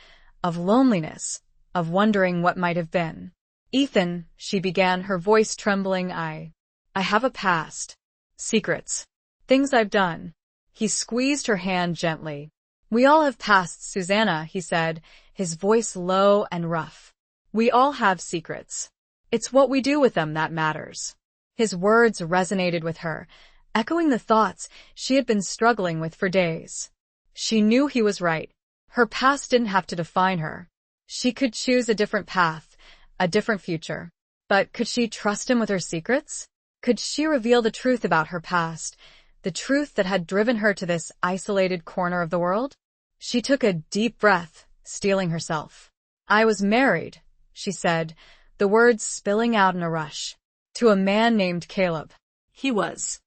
[SPEAKER 1] of loneliness, of wondering what might have been. Ethan, she began, her voice trembling, I have a past. Secrets. Things I've done. He squeezed her hand gently. We all have pasts, Susanna, he said, his voice low and rough. We all have secrets. It's what we do with them that matters. His words resonated with her, echoing the thoughts she had been struggling with for days. She knew he was right. Her past didn't have to define her. She could choose a different path, a different future. But could she trust him with her secrets? Could she reveal the truth about her past, the truth that had driven her to this isolated corner of the world? She took a deep breath, steeling herself. I was married, she said, the words spilling out in a rush. To a man named Caleb.
[SPEAKER 2] He was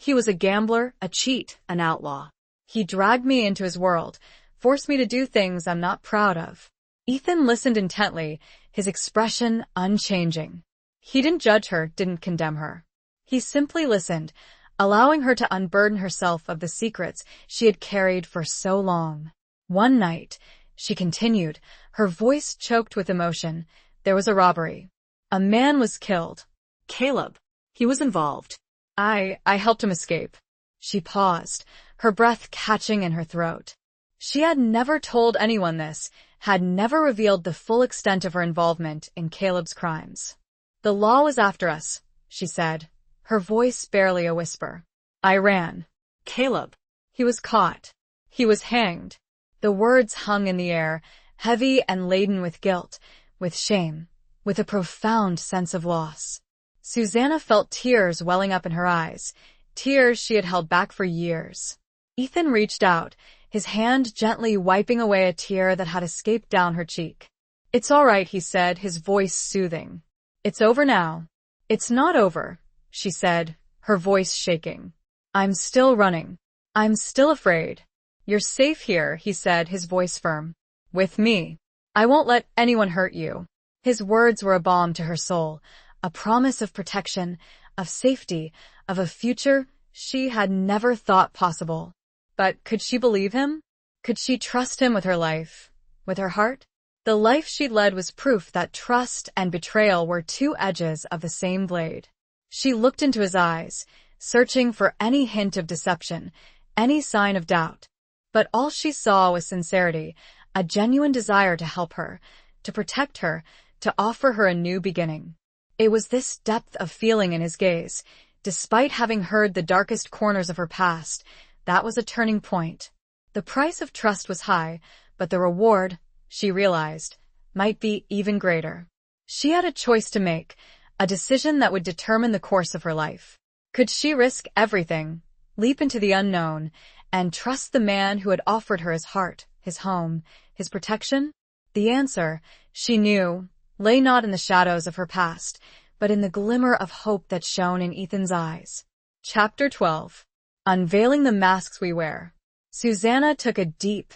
[SPEAKER 1] a gambler, a cheat, an outlaw. He dragged me into his world, forced me to do things I'm not proud of. Ethan listened intently, his expression unchanging. He didn't judge her, didn't condemn her. He simply listened, allowing her to unburden herself of the secrets she had carried for so long. One night, she continued, her voice choked with emotion, there was a robbery. A man was killed.
[SPEAKER 2] Caleb. He was involved.
[SPEAKER 1] I helped him escape. She paused, her breath catching in her throat. She had never told anyone this, had never revealed the full extent of her involvement in Caleb's crimes. The law was after us, she said, her voice barely a whisper. I ran.
[SPEAKER 2] Caleb.
[SPEAKER 1] He was caught. He was hanged. The words hung in the air, heavy and laden with guilt, with shame, with a profound sense of loss. Susanna felt tears welling up in her eyes, tears she had held back for years. Ethan reached out, his hand gently wiping away a tear that had escaped down her cheek. It's all right, he said, his voice soothing. It's over now. It's not over, she said, her voice shaking. I'm still running. I'm still afraid. You're safe here, he said, his voice firm. With me. I won't let anyone hurt you. His words were a balm to her soul, a promise of protection, of safety, of a future she had never thought possible. But could she believe him? Could she trust him with her life, with her heart? The life she'd led was proof that trust and betrayal were two edges of the same blade. She looked into his eyes, searching for any hint of deception, any sign of doubt. But all she saw was sincerity, a genuine desire to help her, to protect her, to offer her a new beginning. It was this depth of feeling in his gaze, despite having heard the darkest corners of her past, that was a turning point. The price of trust was high, but the reward, she realized, might be even greater. She had a choice to make, a decision that would determine the course of her life. Could she risk everything, leap into the unknown, and trust the man who had offered her his heart, his home, his protection? The answer, she knew, lay not in the shadows of her past, but in the glimmer of hope that shone in Ethan's eyes. Chapter 12. Unveiling the Masks We Wear. Susanna took a deep,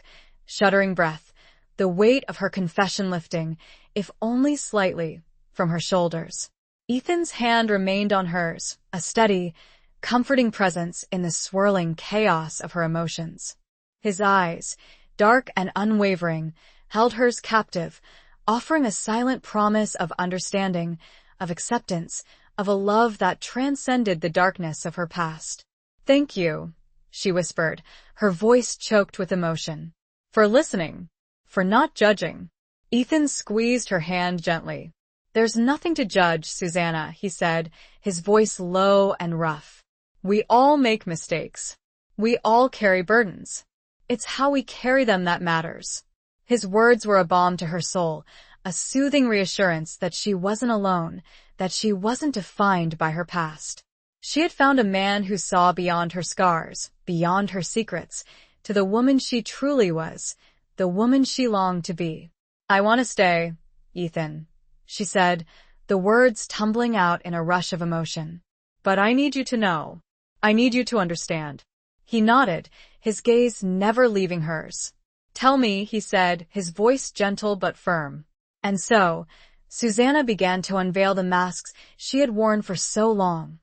[SPEAKER 1] shuddering breath, the weight of her confession lifting, if only slightly, from her shoulders. Ethan's hand remained on hers, a steady, comforting presence in the swirling chaos of her emotions. His eyes, dark and unwavering, held hers captive, offering a silent promise of understanding, of acceptance, of a love that transcended the darkness of her past. "Thank you," she whispered, her voice choked with emotion. "For listening. For not judging." Ethan squeezed her hand gently. "There's nothing to judge, Susanna," he said, his voice low and rough. "We all make mistakes. We all carry burdens. It's how we carry them that matters." His words were a balm to her soul, a soothing reassurance that she wasn't alone, that she wasn't defined by her past. She had found a man who saw beyond her scars, beyond her secrets, to the woman she truly was, the woman she longed to be. "I want to stay, Ethan," she said, the words tumbling out in a rush of emotion. "But I need you to know. I need you to understand." He nodded, his gaze never leaving hers. "Tell me," he said, his voice gentle but firm. And so, Susanna began to unveil the masks she had worn for so long,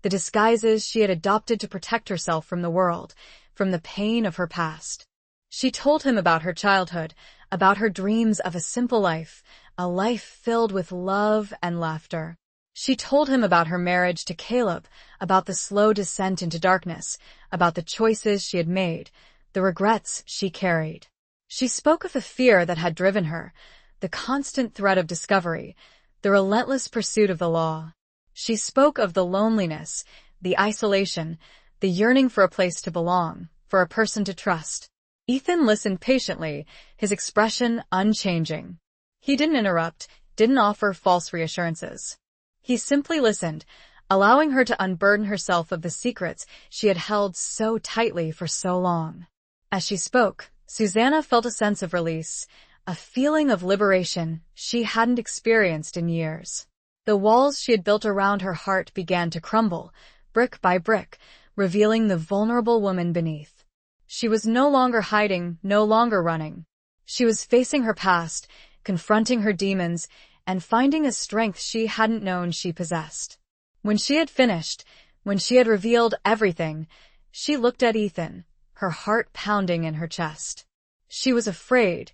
[SPEAKER 1] the disguises she had adopted to protect herself from the world, from the pain of her past. She told him about her childhood, about her dreams of a simple life, a life filled with love and laughter. She told him about her marriage to Caleb, about the slow descent into darkness, about the choices she had made, the regrets she carried. She spoke of the fear that had driven her, the constant threat of discovery, the relentless pursuit of the law. She spoke of the loneliness, the isolation, the yearning for a place to belong, for a person to trust. Ethan listened patiently, his expression unchanging. He didn't interrupt, didn't offer false reassurances. He simply listened, allowing her to unburden herself of the secrets she had held so tightly for so long. As she spoke, Susanna felt a sense of release, a feeling of liberation she hadn't experienced in years. The walls she had built around her heart began to crumble, brick by brick, revealing the vulnerable woman beneath. She was no longer hiding, no longer running. She was facing her past, confronting her demons, and finding a strength she hadn't known she possessed. When she had finished, when she had revealed everything, she looked at Ethan, her heart pounding in her chest. She was afraid,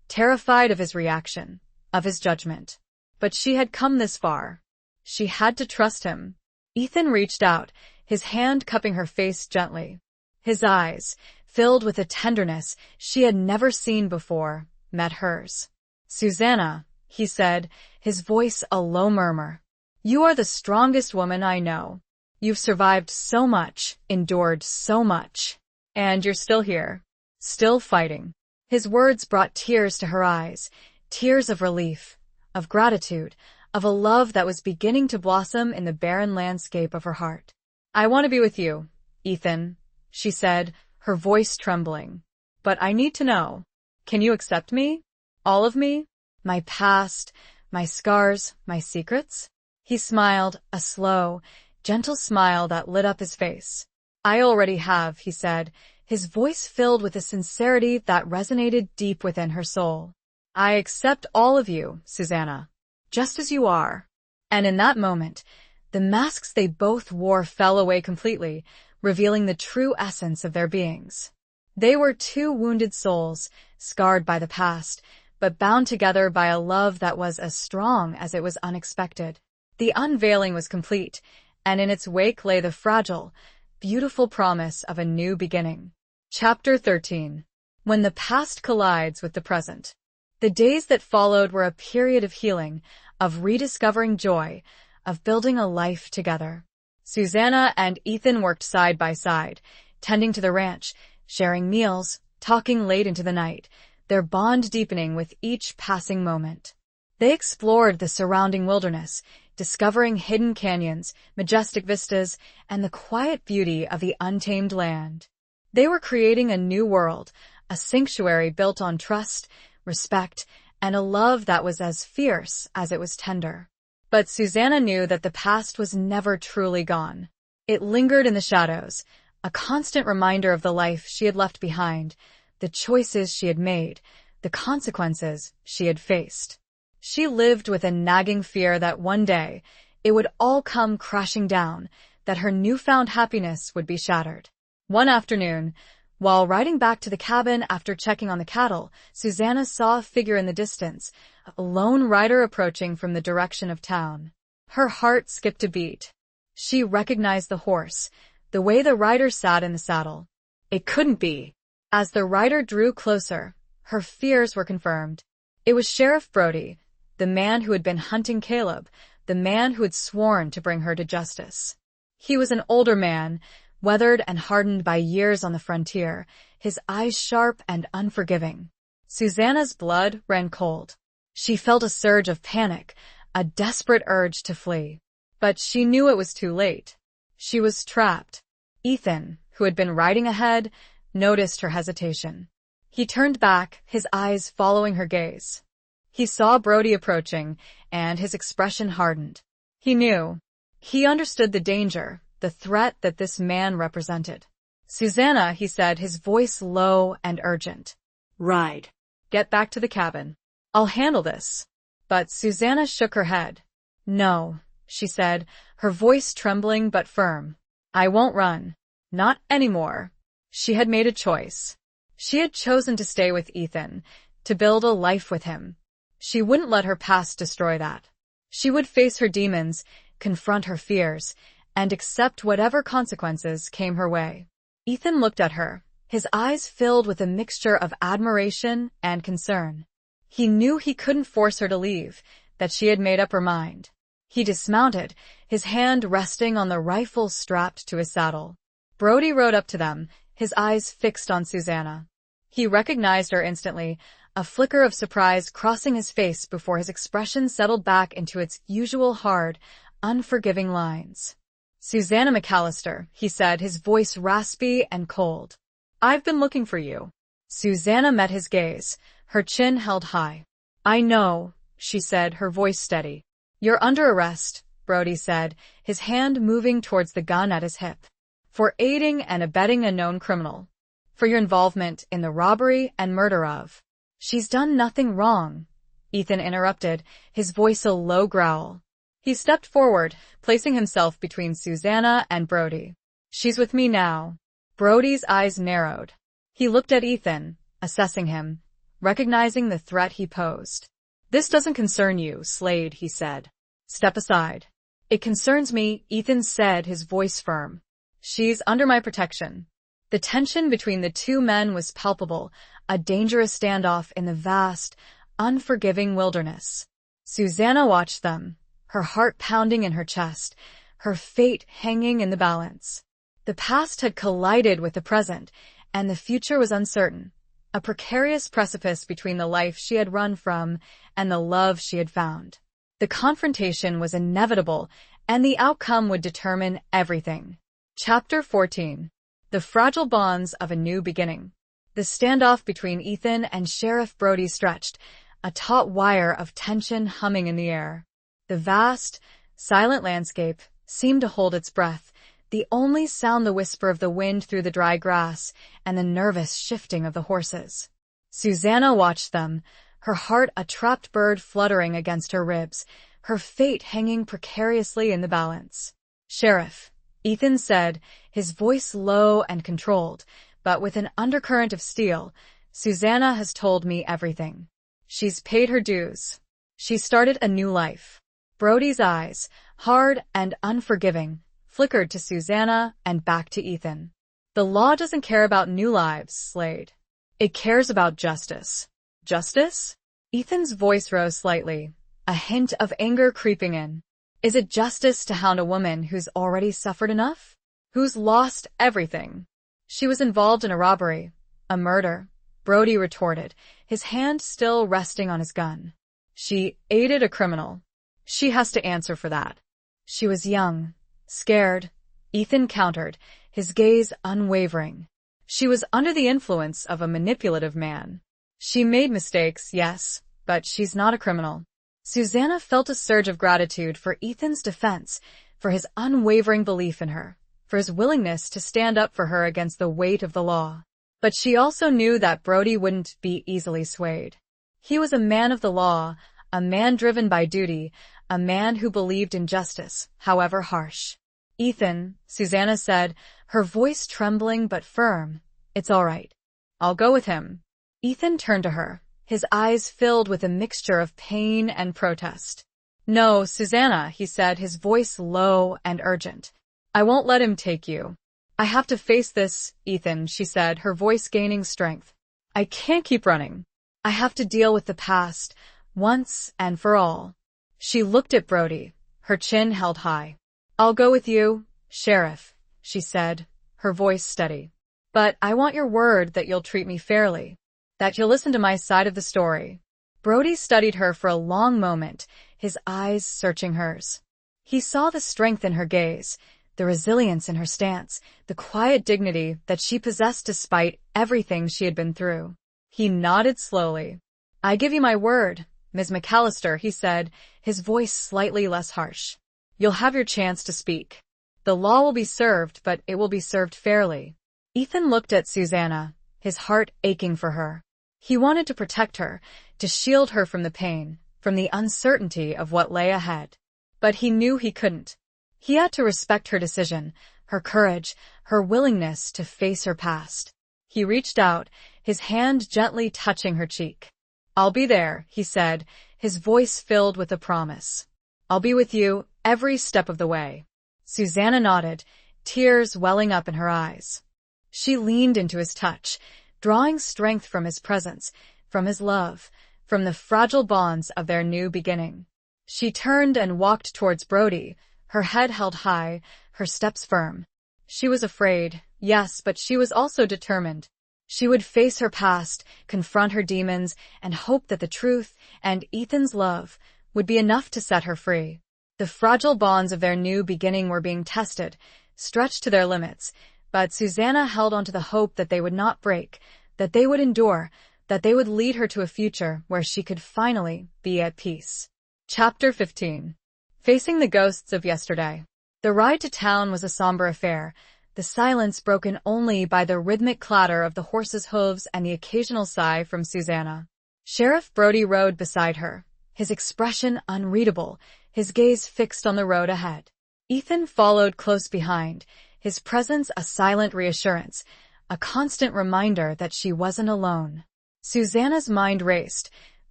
[SPEAKER 1] terrified of his reaction, of his judgment. But she had come this far. She had to trust him. Ethan reached out, his hand cupping her face gently. His eyes, filled with a tenderness she had never seen before, met hers. "Susanna," he said, his voice a low murmur, "you are the strongest woman I know. You've survived so much, endured so much. And you're still here, still fighting." His words brought tears to her eyes, tears of relief, of gratitude, of a love that was beginning to blossom in the barren landscape of her heart. "I want to be with you, Ethan," she said, her voice trembling. "But I need to know. Can you accept me? All of me? My past, my scars, my secrets?" He smiled, a slow, gentle smile that lit up his face. "I already have," he said, his voice filled with a sincerity that resonated deep within her soul. "I accept all of you, Susanna, just as you are." And in that moment, the masks they both wore fell away completely, revealing the true essence of their beings. They were two wounded souls, scarred by the past, but bound together by a love that was as strong as it was unexpected. The unveiling was complete, and in its wake lay the fragile, beautiful promise of a new beginning. Chapter 13. When the past collides with the present. The days that followed were a period of healing, of rediscovering joy, of building a life together. Susanna and Ethan worked side by side, tending to the ranch, sharing meals, talking late into the night, their bond deepening with each passing moment. They explored the surrounding wilderness, discovering hidden canyons, majestic vistas, and the quiet beauty of the untamed land. They were creating a new world, a sanctuary built on trust, respect, and a love that was as fierce as it was tender. But Susanna knew that the past was never truly gone. It lingered in the shadows, a constant reminder of the life she had left behind, the choices she had made, the consequences she had faced. She lived with a nagging fear that one day it would all come crashing down, that her newfound happiness would be shattered. One afternoon, while riding back to the cabin after checking on the cattle, Susanna saw a figure in the distance, a lone rider approaching from the direction of town. Her heart skipped a beat. She recognized the horse, the way the rider sat in the saddle. It couldn't be. As the rider drew closer, her fears were confirmed. It was Sheriff Brody, the man who had been hunting Caleb, the man who had sworn to bring her to justice. He was an older man, weathered and hardened by years on the frontier, his eyes sharp and unforgiving. Susanna's blood ran cold. She felt a surge of panic, a desperate urge to flee. But she knew it was too late. She was trapped. Ethan, who had been riding ahead, noticed her hesitation. He turned back, his eyes following her gaze. He saw Brody approaching, and his expression hardened. He knew. He understood the danger, the threat that this man represented. "Susanna," he said, his voice low and urgent.
[SPEAKER 2] Ride.
[SPEAKER 1] "Get back to the cabin. I'll handle this." But Susanna shook her head. "No," she said, her voice trembling but firm. "I won't run. Not anymore." She had made a choice. She had chosen to stay with Ethan, to build a life with him. She wouldn't let her past destroy that. She would face her demons, confront her fears, and accept whatever consequences came her way. Ethan looked at her, his eyes filled with a mixture of admiration and concern. He knew he couldn't force her to leave, that she had made up her mind. He dismounted, his hand resting on the rifle strapped to his saddle. Brody rode up to them, his eyes fixed on Susanna. He recognized her instantly, a flicker of surprise crossing his face before his expression settled back into its usual hard, unforgiving lines. "Susanna McAllister," he said, his voice raspy and cold. "I've been looking for you." Susanna met his gaze, her chin held high. "I know," she said, her voice steady. "You're under arrest," Brody said, his hand moving towards the gun at his hip. "For aiding and abetting a known criminal. For your involvement in the robbery and murder of—" "She's done nothing wrong," Ethan interrupted, his voice a low growl. He stepped forward, placing himself between Susanna and Brody. "She's with me now." Brody's eyes narrowed. He looked at Ethan, assessing him, recognizing the threat he posed. "This doesn't concern you, Slade," he said. "Step aside." "It concerns me," Ethan said, his voice firm. "She's under my protection." The tension between the two men was palpable, a dangerous standoff in the vast, unforgiving wilderness. Susanna watched them, her heart pounding in her chest, her fate hanging in the balance. The past had collided with the present, and the future was uncertain, a precarious precipice between the life she had run from and the love she had found. The confrontation was inevitable, and the outcome would determine everything. Chapter 14. The Fragile Bonds of a New Beginning. The standoff between Ethan and Sheriff Brody stretched, a taut wire of tension humming in the air. The vast, silent landscape seemed to hold its breath, the only sound the whisper of the wind through the dry grass and the nervous shifting of the horses. Susanna watched them, her heart a trapped bird fluttering against her ribs, her fate hanging precariously in the balance. "Sheriff," Ethan said, his voice low and controlled, but with an undercurrent of steel, "Susanna has told me everything. She's paid her dues. She started a new life." Brody's eyes, hard and unforgiving, flickered to Susanna and back to Ethan. "The law doesn't care about new lives, Slade. It cares about justice." "Justice?" Ethan's voice rose slightly, a hint of anger creeping in. "Is it justice to hound a woman who's already suffered enough? Who's lost everything?" "She was involved in a robbery, a murder," Brody retorted, his hand still resting on his gun. "She aided a criminal. She has to answer for that." "She was young, scared," Ethan countered, his gaze unwavering. "She was under the influence of a manipulative man. She made mistakes, yes, but she's not a criminal." Susanna felt a surge of gratitude for Ethan's defense, for his unwavering belief in her, for his willingness to stand up for her against the weight of the law. But she also knew that Brody wouldn't be easily swayed. He was a man of the law, a man driven by duty, a man who believed in justice, however harsh. "Ethan," Susanna said, her voice trembling but firm. "It's all right. I'll go with him." Ethan turned to her, his eyes filled with a mixture of pain and protest. "No, Susanna," he said, his voice low and urgent. "I won't let him take you." "I have to face this, Ethan," she said, her voice gaining strength. "I can't keep running. I have to deal with the past, once and for all." She looked at Brody, her chin held high. "I'll go with you, Sheriff," she said, her voice steady. "But I want your word that you'll treat me fairly, that you'll listen to my side of the story." Brody studied her for a long moment, his eyes searching hers. He saw the strength in her gaze, the resilience in her stance, the quiet dignity that she possessed despite everything she had been through. He nodded slowly. "I give you my word, Ms. McAllister," he said, his voice slightly less harsh. "You'll have your chance to speak. The law will be served, but it will be served fairly." Ethan looked at Susanna, his heart aching for her. He wanted to protect her, to shield her from the pain, from the uncertainty of what lay ahead. But he knew he couldn't. He had to respect her decision, her courage, her willingness to face her past. He reached out, his hand gently touching her cheek. "I'll be there," he said, his voice filled with a promise. "I'll be with you every step of the way." Susanna nodded, tears welling up in her eyes. She leaned into his touch, drawing strength from his presence, from his love, from the fragile bonds of their new beginning. She turned and walked towards Brody, her head held high, her steps firm. She was afraid, yes, but she was also determined. She would face her past, confront her demons, and hope that the truth and Ethan's love would be enough to set her free. The fragile bonds of their new beginning were being tested, stretched to their limits, but Susanna held on to the hope that they would not break, that they would endure, that they would lead her to a future where she could finally be at peace. Chapter 15. Facing the ghosts of yesterday. The ride to town was a somber affair, the silence broken only by the rhythmic clatter of the horses' hooves and the occasional sigh from Susanna. Sheriff Brody rode beside her, his expression unreadable, his gaze fixed on the road ahead. Ethan followed close behind, his presence a silent reassurance, a constant reminder that she wasn't alone. Susanna's mind raced,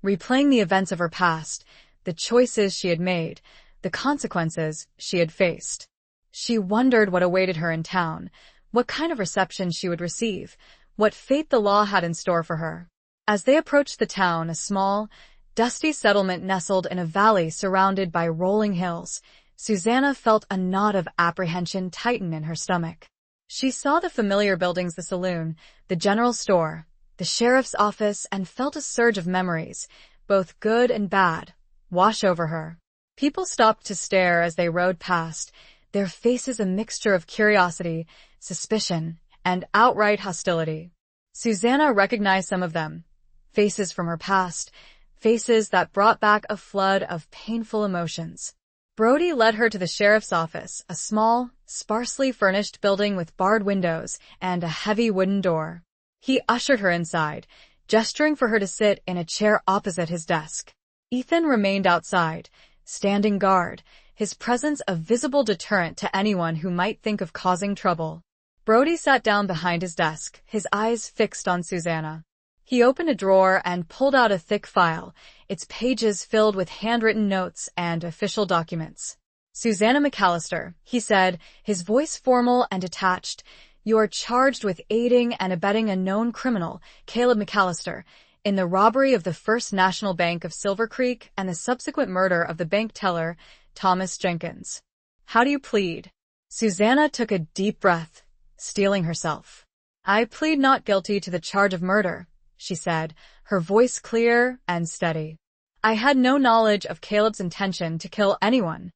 [SPEAKER 1] replaying the events of her past, the choices she had made, the consequences she had faced. She wondered what awaited her in town, what kind of reception she would receive, what fate the law had in store for her. As they approached the town, a small, dusty settlement nestled in a valley surrounded by rolling hills, Susanna felt a knot of apprehension tighten in her stomach. She saw the familiar buildings, the saloon, the general store, the sheriff's office, and felt a surge of memories, both good and bad, wash over her. People stopped to stare as they rode past, their faces a mixture of curiosity, suspicion, and outright hostility. Susanna recognized some of them, faces from her past, faces that brought back a flood of painful emotions. Brody led her to the sheriff's office, a small, sparsely furnished building with barred windows and a heavy wooden door. He ushered her inside, gesturing for her to sit in a chair opposite his desk. Ethan remained outside, standing guard, his presence a visible deterrent to anyone who might think of causing trouble. Brody sat down behind his desk, his eyes fixed on Susanna. He opened a drawer and pulled out a thick file, its pages filled with handwritten notes and official documents. "Susanna McAllister," he said, his voice formal and detached, "you are charged with aiding and abetting a known criminal, Caleb McAllister, in the robbery of the First National Bank of Silver Creek and the subsequent murder of the bank teller, Thomas Jenkins. How do you plead?" Susanna took a deep breath, steeling herself. "I plead not guilty to the charge of murder," she said, her voice clear and steady. "I had no knowledge of Caleb's intention to kill anyone.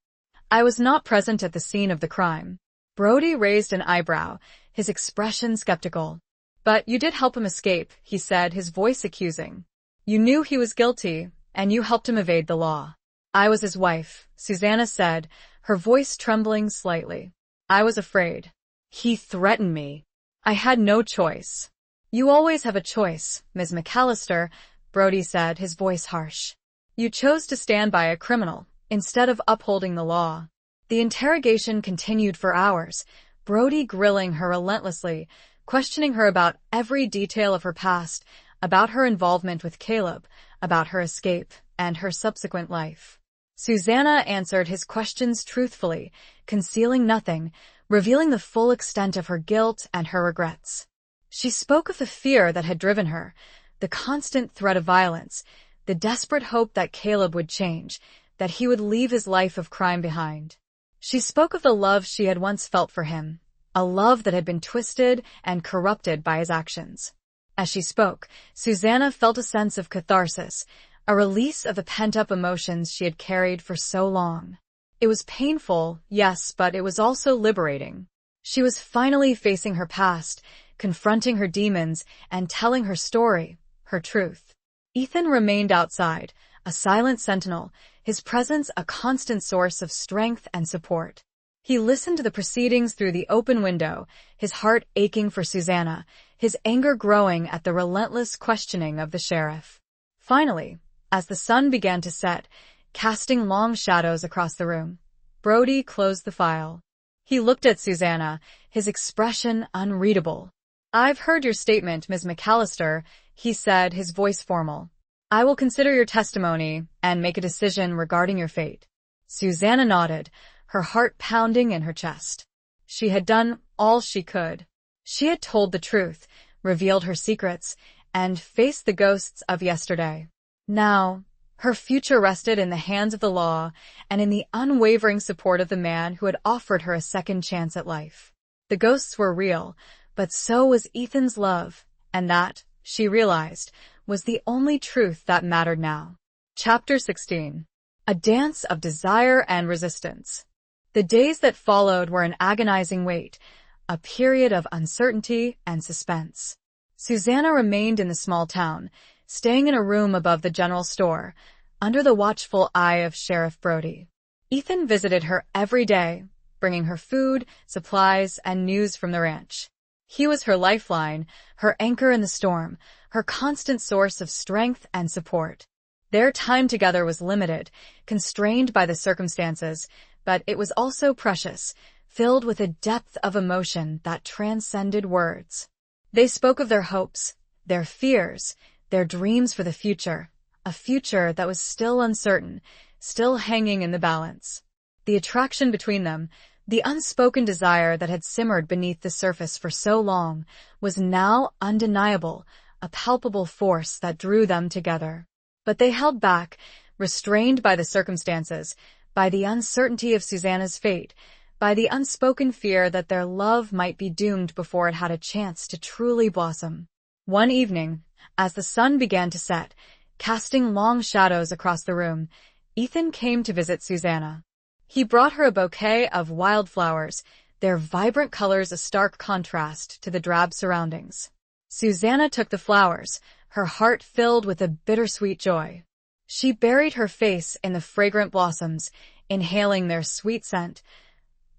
[SPEAKER 1] I was not present at the scene of the crime." Brody raised an eyebrow, his expression skeptical. "But you did help him escape," he said, his voice accusing. "You knew he was guilty, and you helped him evade the law." "I was his wife," Susanna said, her voice trembling slightly. "I was afraid. He threatened me. I had no choice." You always have a choice, Ms. McAllister, Brody said, his voice harsh. You chose to stand by a criminal, instead of upholding the law. The interrogation continued for hours, Brody grilling her relentlessly, questioning her about every detail of her past, about her involvement with Caleb, about her escape, and her subsequent life. Susanna answered his questions truthfully, concealing nothing, revealing the full extent of her guilt and her regrets. She spoke of the fear that had driven her, the constant threat of violence, the desperate hope that Caleb would change, that he would leave his life of crime behind. She spoke of the love she had once felt for him, a love that had been twisted and corrupted by his actions. As she spoke, Susanna felt a sense of catharsis, a release of the pent-up emotions she had carried for so long. It was painful, yes, but it was also liberating. She was finally facing her past, confronting her demons, and telling her story, her truth. Ethan remained outside, a silent sentinel, his presence a constant source of strength and support. He listened to the proceedings through the open window, his heart aching for Susanna, his anger growing at the relentless questioning of the sheriff. Finally, as the sun began to set, casting long shadows across the room, Brody closed the file. He looked at Susanna, his expression unreadable. I've heard your statement, Ms. McAllister, he said, his voice formal. I will consider your testimony and make a decision regarding your fate. Susanna nodded, her heart pounding in her chest. She had done all she could. She had told the truth, revealed her secrets, and faced the ghosts of yesterday. Now, her future rested in the hands of the law and in the unwavering support of the man who had offered her a second chance at life. The ghosts were real, but so was Ethan's love, and that, she realized, was the only truth that mattered now. Chapter 16. A Dance of Desire and Resistance. The days that followed were an agonizing wait, a period of uncertainty and suspense. Susanna remained in the small town, staying in a room above the general store, under the watchful eye of Sheriff Brody. Ethan visited her every day, bringing her food, supplies, and news from the ranch. He was her lifeline, her anchor in the storm, her constant source of strength and support. Their time together was limited, constrained by the circumstances, but it was also precious, filled with a depth of emotion that transcended words. They spoke of their hopes, their fears, their dreams for the future, a future that was still uncertain, still hanging in the balance. The attraction between them, the unspoken desire that had simmered beneath the surface for so long, was now undeniable, a palpable force that drew them together. But they held back, restrained by the circumstances, by the uncertainty of Susanna's fate, by the unspoken fear that their love might be doomed before it had a chance to truly blossom. One evening, as the sun began to set, casting long shadows across the room, Ethan came to visit Susanna. He brought her a bouquet of wildflowers, their vibrant colors a stark contrast to the drab surroundings. Susanna took the flowers, her heart filled with a bittersweet joy. She buried her face in the fragrant blossoms, inhaling their sweet scent,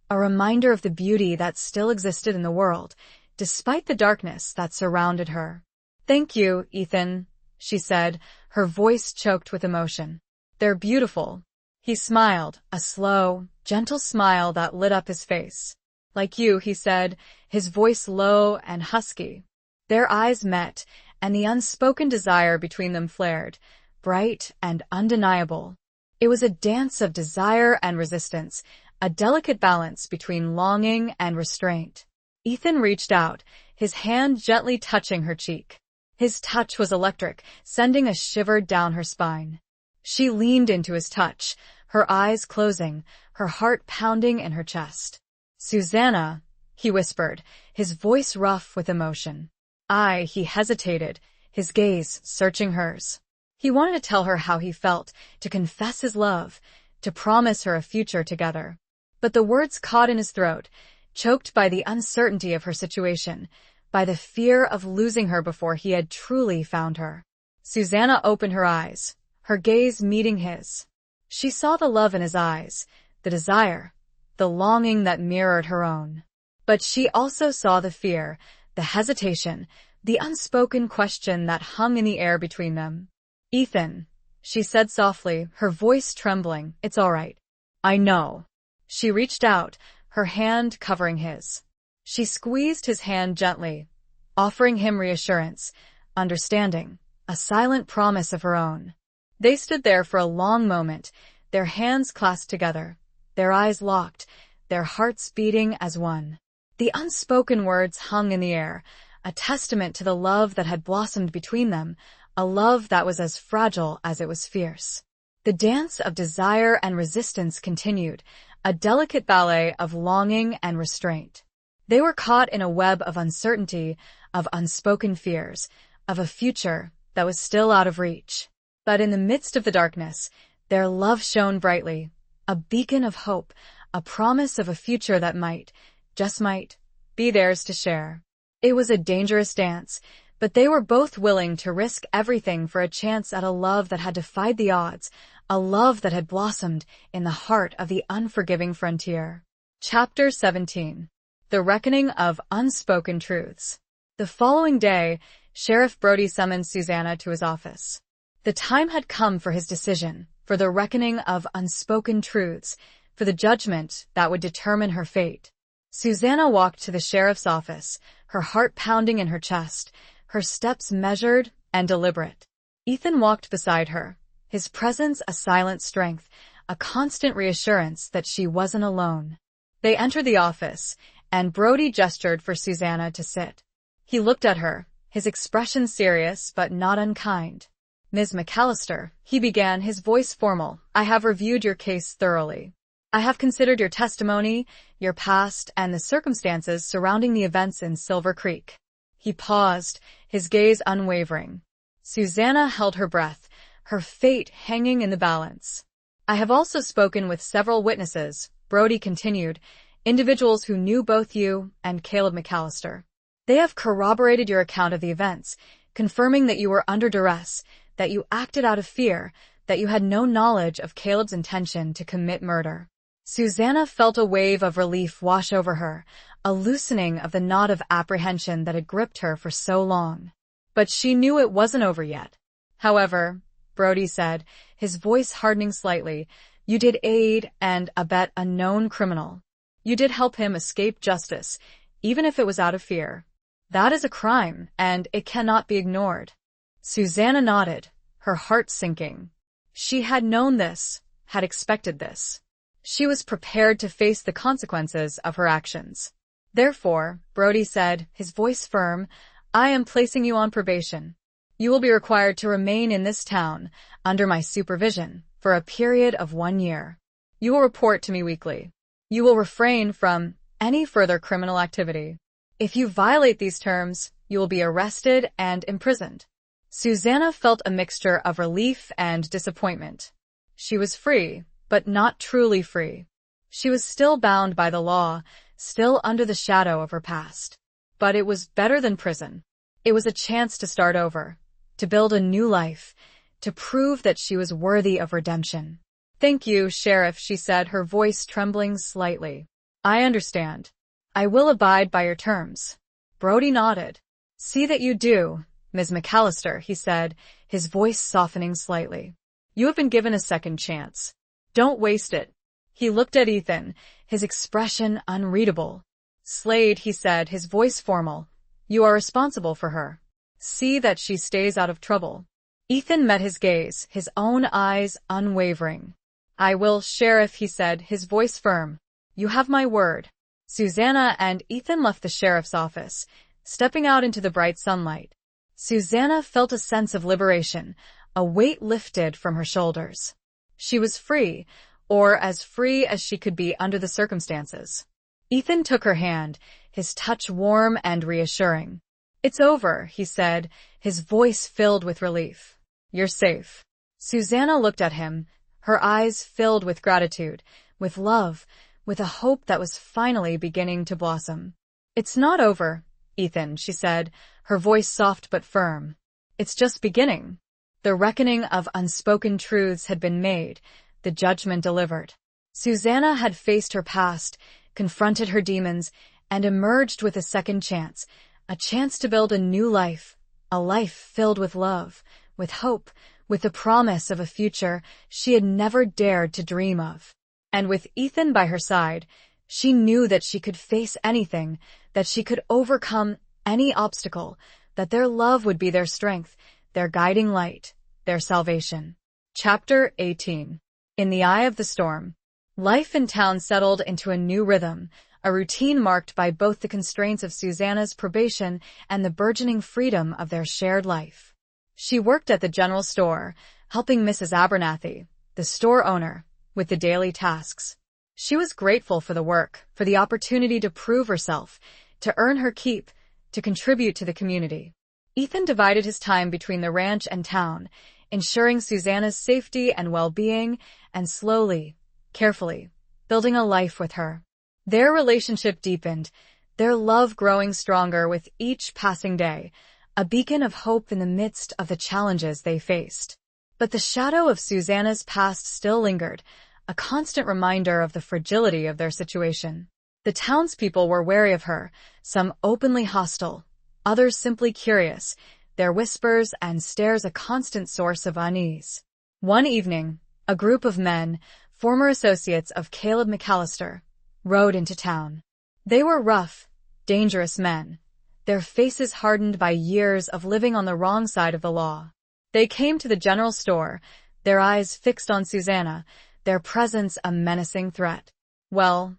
[SPEAKER 1] a reminder of the beauty that still existed in the world, despite the darkness that surrounded her. "Thank you, Ethan," she said, her voice choked with emotion. "They're beautiful." He smiled, a slow, gentle smile that lit up his face. "Like you," he said, his voice low and husky. Their eyes met, and the unspoken desire between them flared, bright and undeniable. It was a dance of desire and resistance, a delicate balance between longing and restraint. Ethan reached out, his hand gently touching her cheek. His touch was electric, sending a shiver down her spine. She leaned into his touch, her eyes closing, her heart pounding in her chest. "Susanna," he whispered, his voice rough with emotion. He hesitated, his gaze searching hers. He wanted to tell her how he felt, to confess his love, to promise her a future together. But the words caught in his throat, choked by the uncertainty of her situation, by the fear of losing her before he had truly found her. Susanna opened her eyes, her gaze meeting his. She saw the love in his eyes, the desire, the longing that mirrored her own. But she also saw the fear, the hesitation, The unspoken question that hung in the air between them. "Ethan," she said softly, her voice trembling, "it's all right. I know." She reached out, her hand covering his. She squeezed his hand gently, offering him reassurance, understanding, a silent promise of her own. They stood there for a long moment, their hands clasped together, their eyes locked, their hearts beating as one. The unspoken words hung in the air, a testament to the love that had blossomed between them, a love that was as fragile as it was fierce. The dance of desire and resistance continued, a delicate ballet of longing and restraint. They were caught in a web of uncertainty, of unspoken fears, of a future that was still out of reach. But in the midst of the darkness, their love shone brightly, a beacon of hope, a promise of a future that might, just might, be theirs to share. It was a dangerous dance, but they were both willing to risk everything for a chance at a love that had defied the odds, a love that had blossomed in the heart of the unforgiving frontier. Chapter 17. The Reckoning of Unspoken Truths. The following day, Sheriff Brody summoned Susanna to his office. The time had come for his decision, for the reckoning of unspoken truths, for the judgment that would determine her fate. Susanna walked to the sheriff's office, her heart pounding in her chest, her steps measured and deliberate. Ethan walked beside her, his presence a silent strength, a constant reassurance that she wasn't alone. They entered the office, and Brody gestured for Susanna to sit. He looked at her, his expression serious but not unkind. "Ms. McAllister," he began, his voice formal, "I have reviewed your case thoroughly. I have considered your testimony, your past, and the circumstances surrounding the events in Silver Creek." He paused, his gaze unwavering. Susanna held her breath, her fate hanging in the balance. "I have also spoken with several witnesses," Brody continued, "individuals who knew both you and Caleb McAllister. They have corroborated your account of the events, confirming that you were under duress, that you acted out of fear, that you had no knowledge of Caleb's intention to commit murder." Susanna felt a wave of relief wash over her, a loosening of the knot of apprehension that had gripped her for so long. But she knew it wasn't over yet. "However," Brody said, his voice hardening slightly, "you did aid and abet a known criminal. You did help him escape justice, even if it was out of fear. That is a crime, and it cannot be ignored." Susanna nodded, her heart sinking. She had known this, had expected this. She was prepared to face the consequences of her actions. "Therefore," Brody said, his voice firm, "I am placing you on probation. You will be required to remain in this town, under my supervision, for a period of 1 year. You will report to me weekly. You will refrain from any further criminal activity. If you violate these terms, you will be arrested and imprisoned." Susanna felt a mixture of relief and disappointment. She was free, but not truly free. She was still bound by the law, still under the shadow of her past. But it was better than prison. It was a chance to start over, to build a new life, to prove that she was worthy of redemption. "Thank you, Sheriff," she said, her voice trembling slightly. "I understand. I will abide by your terms." Brody nodded. "See that you do, Ms. McAllister," he said, his voice softening slightly. "You have been given a second chance. Don't waste it." He looked at Ethan, his expression unreadable. "Slade," he said, his voice formal, "you are responsible for her. See that she stays out of trouble." Ethan met his gaze, his own eyes unwavering. "I will, Sheriff," he said, his voice firm. "You have my word." Susanna and Ethan left the sheriff's office, stepping out into the bright sunlight. Susanna felt a sense of liberation, a weight lifted from her shoulders. She was free, or as free as she could be under the circumstances. Ethan took her hand, his touch warm and reassuring. "It's over," he said, his voice filled with relief. "You're safe." Susanna looked at him, her eyes filled with gratitude, with love, with a hope that was finally beginning to blossom. "It's not over, Ethan," she said, her voice soft but firm. "It's just beginning." The reckoning of unspoken truths had been made, the judgment delivered. Susanna had faced her past, confronted her demons, and emerged with a second chance, a chance to build a new life, a life filled with love, with hope, with the promise of a future she had never dared to dream of. And with Ethan by her side, she knew that she could face anything, that she could overcome any obstacle, that their love would be their strength, their guiding light, their salvation. Chapter 18. In the eye of the storm. Life in town settled into a new rhythm, a routine marked by both the constraints of Susanna's probation and the burgeoning freedom of their shared life. She worked at the general store, helping Mrs. Abernathy, the store owner, with the daily tasks. She was grateful for the work, for the opportunity to prove herself, to earn her keep, to contribute to the community. Ethan divided his time between the ranch and town, ensuring Susanna's safety and well-being, and slowly, carefully, building a life with her. Their relationship deepened, their love growing stronger with each passing day, a beacon of hope in the midst of the challenges they faced. But the shadow of Susanna's past still lingered, a constant reminder of the fragility of their situation. The townspeople were wary of her, some openly hostile, others simply curious, their whispers and stares a constant source of unease. One evening, a group of men, former associates of Caleb McAllister, rode into town. They were rough, dangerous men, their faces hardened by years of living on the wrong side of the law. They came to the general store, their eyes fixed on Susanna, their presence a menacing threat. Well,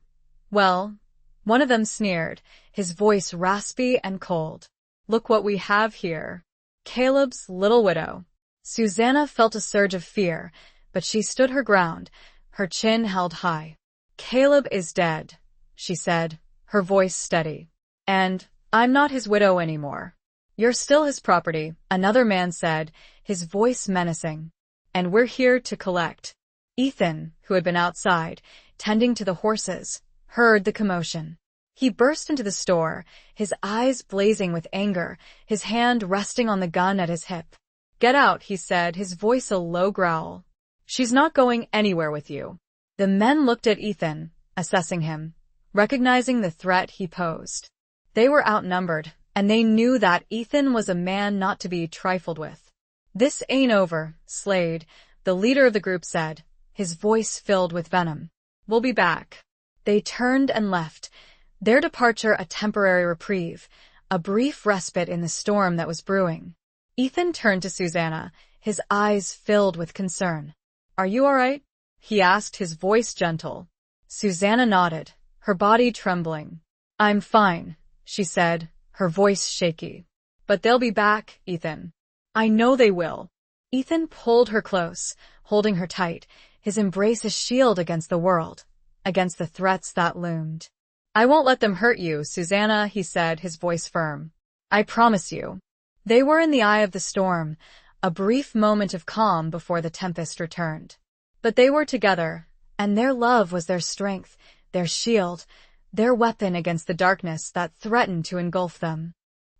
[SPEAKER 1] one of them sneered, his voice raspy and cold. Look what we have here. Caleb's little widow. Susanna felt a surge of fear, but she stood her ground, her chin held high. Caleb is dead, she said, her voice steady. And I'm not his widow anymore. You're still his property, another man said, his voice menacing. And we're here to collect. Ethan, who had been outside, tending to the horses, heard the commotion. He burst into the store, his eyes blazing with anger, his hand resting on the gun at his hip. Get out, he said, his voice a low growl. She's not going anywhere with you. The men looked at Ethan, assessing him, recognizing the threat he posed. They were outnumbered, and they knew that Ethan was a man not to be trifled with. This ain't over, Slade, the leader of the group said, his voice filled with venom. We'll be back. They turned and left, their departure a temporary reprieve, a brief respite in the storm that was brewing. Ethan turned to Susanna, his eyes filled with concern. Are you all right? He asked, his voice gentle. Susanna nodded, her body trembling. I'm fine, she said, her voice shaky. But they'll be back, Ethan. I know they will. Ethan pulled her close, holding her tight, his embrace a shield against the world, against the threats that loomed. I won't let them hurt you, Susanna, he said, his voice firm. I promise you. They were in the eye of the storm, a brief moment of calm before the tempest returned. But they were together, and their love was their strength, their shield, their weapon against the darkness that threatened to engulf them.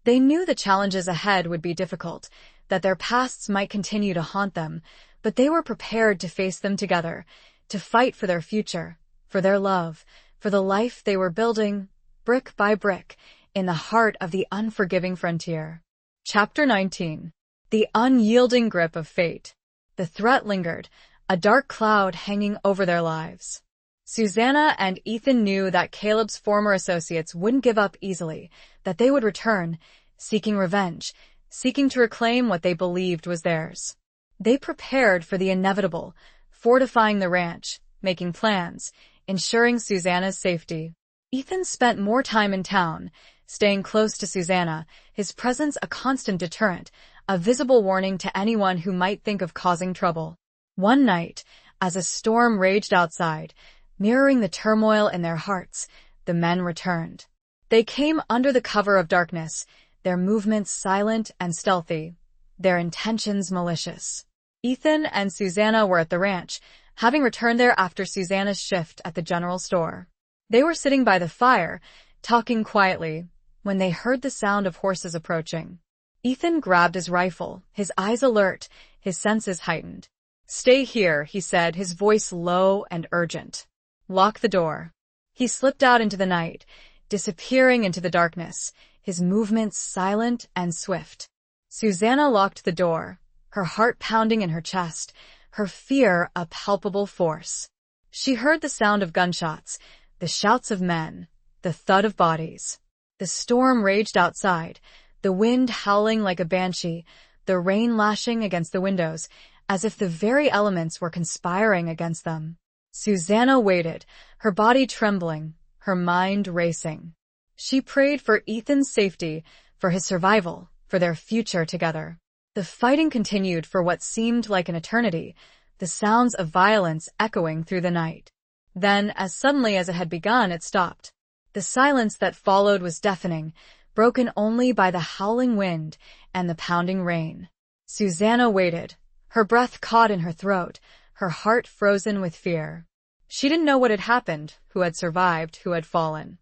[SPEAKER 1] They knew the challenges ahead would be difficult, that their pasts might continue to haunt them, but they were prepared to face them together, to fight for their future, for their love, for the life they were building, brick by brick, in the heart of the unforgiving frontier. Chapter 19. The unyielding grip of fate. The threat lingered, a dark cloud hanging over their lives. Susanna and Ethan knew that Caleb's former associates wouldn't give up easily, that they would return, seeking revenge, seeking to reclaim what they believed was theirs. They prepared for the inevitable, fortifying the ranch, making plans, ensuring Susanna's safety. Ethan spent more time in town, staying close to Susanna, his presence a constant deterrent, a visible warning to anyone who might think of causing trouble. One night, as a storm raged outside, mirroring the turmoil in their hearts, the men returned. They came under the cover of darkness, their movements silent and stealthy, their intentions malicious. Ethan and Susanna were at the ranch, having returned there after Susanna's shift at the general store. They were sitting by the fire, talking quietly, when they heard the sound of horses approaching. Ethan grabbed his rifle, his eyes alert, his senses heightened. Stay here, he said, his voice low and urgent. Lock the door. He slipped out into the night, disappearing into the darkness, his movements silent and swift. Susanna locked the door, her heart pounding in her chest, her fear a palpable force. She heard the sound of gunshots, the shouts of men, the thud of bodies. The storm raged outside, the wind howling like a banshee, the rain lashing against the windows, as if the very elements were conspiring against them. Susanna waited, her body trembling, her mind racing. She prayed for Ethan's safety, for his survival, for their future together. The fighting continued for what seemed like an eternity, the sounds of violence echoing through the night. Then, as suddenly as it had begun, it stopped. The silence that followed was deafening, broken only by the howling wind and the pounding rain. Susanna waited, her breath caught in her throat, her heart frozen with fear. She didn't know what had happened, who had survived, who had fallen.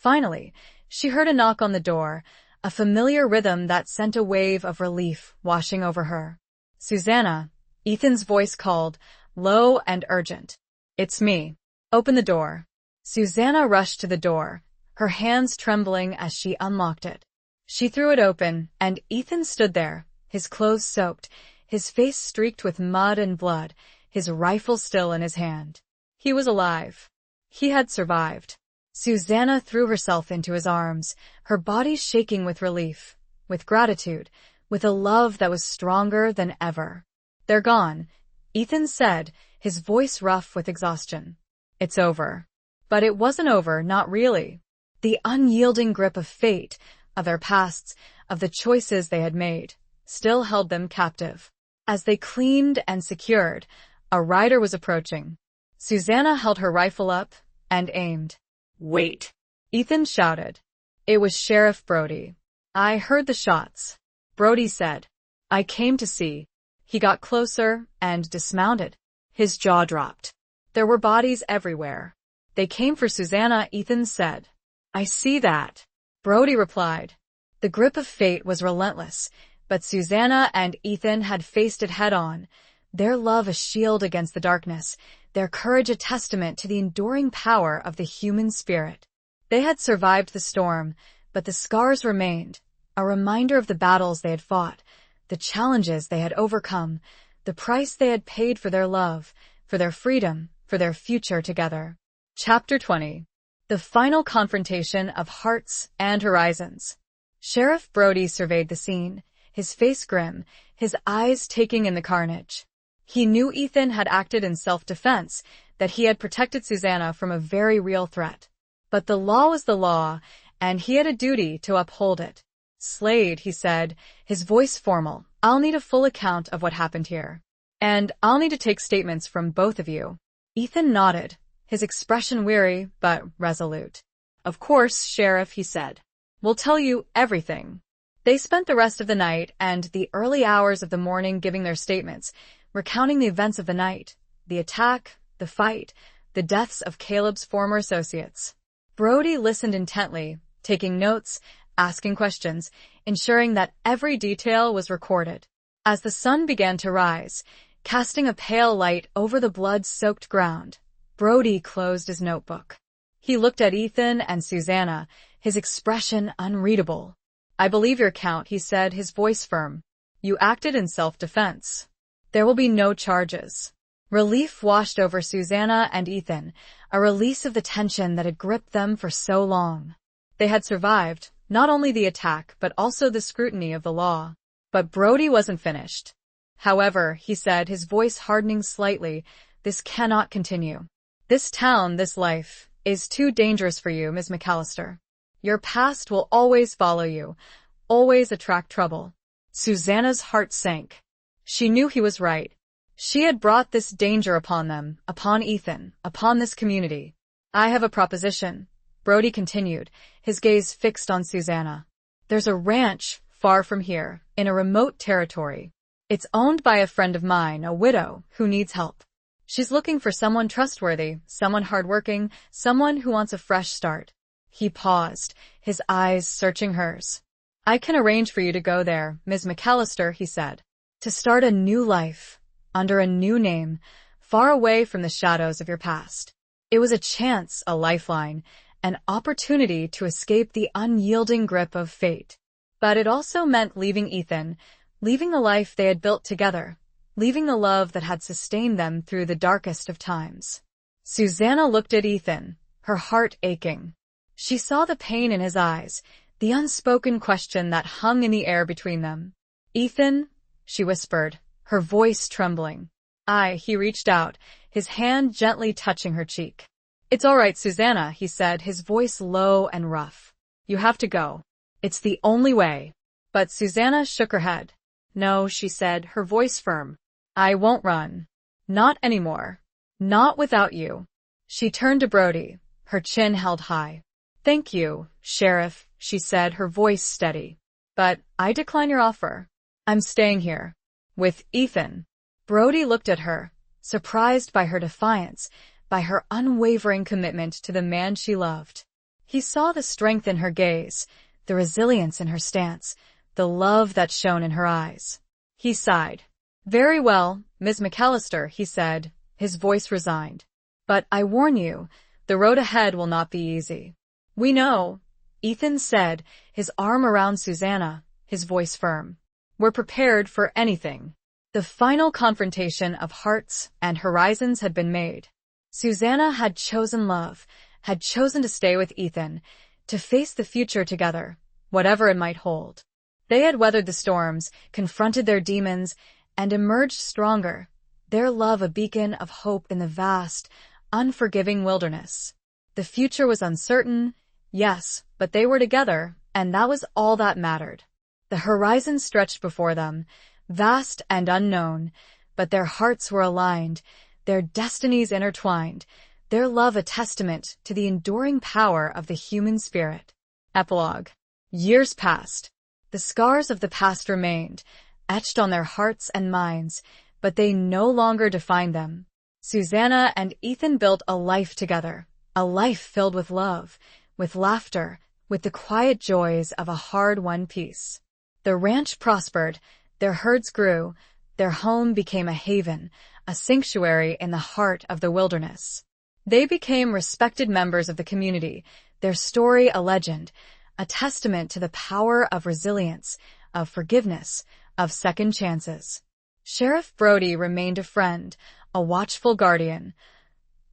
[SPEAKER 1] Finally, she heard a knock on the door, a familiar rhythm that sent a wave of relief washing over her. "Susanna," Ethan's voice called, low and urgent. "It's me. Open the door." Susanna rushed to the door, her hands trembling as she unlocked it. She threw it open, and Ethan stood there, his clothes soaked, his face streaked with mud and blood, his rifle still in his hand. He was alive. He had survived. Susanna threw herself into his arms, her body shaking with relief, with gratitude, with a love that was stronger than ever. "They're gone," Ethan said, his voice rough with exhaustion. "It's over." But it wasn't over, not really. The unyielding grip of fate, of their pasts, of the choices they had made, still held them captive. As they cleaned and secured, a rider was approaching. Susanna held her rifle up and aimed.
[SPEAKER 2] "Wait,"
[SPEAKER 1] Ethan shouted. It was Sheriff Brody. "I heard the shots," Brody said. "I came to see." He got closer and dismounted. His jaw dropped. There were bodies everywhere. "They came for Susanna," Ethan said. "I see that," Brody replied. The grip of fate was relentless, but Susanna and Ethan had faced it head-on, their love a shield against the darkness, their courage a testament to the enduring power of the human spirit. They had survived the storm, but the scars remained, a reminder of the battles they had fought, the challenges they had overcome, the price they had paid for their love, for their freedom, for their future together. Chapter 20. The final confrontation of hearts and horizons. Sheriff Brody surveyed the scene, his face grim, his eyes taking in the carnage. He knew Ethan had acted in self-defense, that he had protected Susanna from a very real threat. But the law was the law, and he had a duty to uphold it. "Slade," he said, his voice formal, "I'll need a full account of what happened here. And I'll need to take statements from both of you." Ethan nodded, his expression weary but resolute. "Of course, Sheriff," he said. "We'll tell you everything." They spent the rest of the night and the early hours of the morning giving their statements, recounting the events of the night, the attack, the fight, the deaths of Caleb's former associates. Brody listened intently, taking notes, asking questions, ensuring that every detail was recorded. As the sun began to rise, casting a pale light over the blood-soaked ground, Brody closed his notebook. He looked at Ethan and Susanna, his expression unreadable. "I believe your account," he said, his voice firm. "You acted in self-defense. There will be no charges." Relief washed over Susanna and Ethan, a release of the tension that had gripped them for so long. They had survived, not only the attack, but also the scrutiny of the law. But Brody wasn't finished. "However," he said, his voice hardening slightly, "this cannot continue. This town, this life, is too dangerous for you, Ms. McAllister. Your past will always follow you, always attract trouble." Susanna's heart sank. She knew he was right. She had brought this danger upon them, upon Ethan, upon this community. "I have a proposition," Brody continued, his gaze fixed on Susanna. "There's a ranch far from here, in a remote territory. It's owned by a friend of mine, a widow, who needs help. She's looking for someone trustworthy, someone hardworking, someone who wants a fresh start." He paused, his eyes searching hers. "I can arrange for you to go there, Ms. McAllister," he said. "To start a new life, under a new name, far away from the shadows of your past." It was a chance, a lifeline, an opportunity to escape the unyielding grip of fate. But it also meant leaving Ethan, leaving the life they had built together, leaving the love that had sustained them through the darkest of times. Susanna looked at Ethan, her heart aching. She saw the pain in his eyes, the unspoken question that hung in the air between them. "Ethan," she whispered, her voice trembling. He reached out, his hand gently touching her cheek. "It's all right, Susanna," he said, his voice low and rough. "You have to go. It's the only way." But Susanna shook her head. "No," she said, her voice firm. "I won't run. Not anymore. Not without you." She turned to Brody, her chin held high. "Thank you, Sheriff," she said, her voice steady. "But I decline your offer. I'm staying here. With Ethan." Brody looked at her, surprised by her defiance, by her unwavering commitment to the man she loved. He saw the strength in her gaze, the resilience in her stance, the love that shone in her eyes. He sighed. "Very well, Ms. McAllister," he said, his voice resigned. "But I warn you, the road ahead will not be easy." "We know," Ethan said, his arm around Susanna, his voice firm. "We're prepared for anything." The final confrontation of hearts and horizons had been made. Susanna had chosen love, had chosen to stay with Ethan, to face the future together, whatever it might hold. They had weathered the storms, confronted their demons, and emerged stronger, their love a beacon of hope in the vast, unforgiving wilderness. The future was uncertain, yes, but they were together, and that was all that mattered. The horizon stretched before them, vast and unknown, but their hearts were aligned, their destinies intertwined, their love a testament to the enduring power of the human spirit. Epilogue. Years passed. The scars of the past remained, etched on their hearts and minds, but they no longer defined them. Susanna and Ethan built a life together, a life filled with love, with laughter, with the quiet joys of a hard-won peace. The ranch prospered, their herds grew, their home became a haven, a sanctuary in the heart of the wilderness. They became respected members of the community, their story a legend, a testament to the power of resilience, of forgiveness, of second chances. Sheriff Brody remained a friend, a watchful guardian,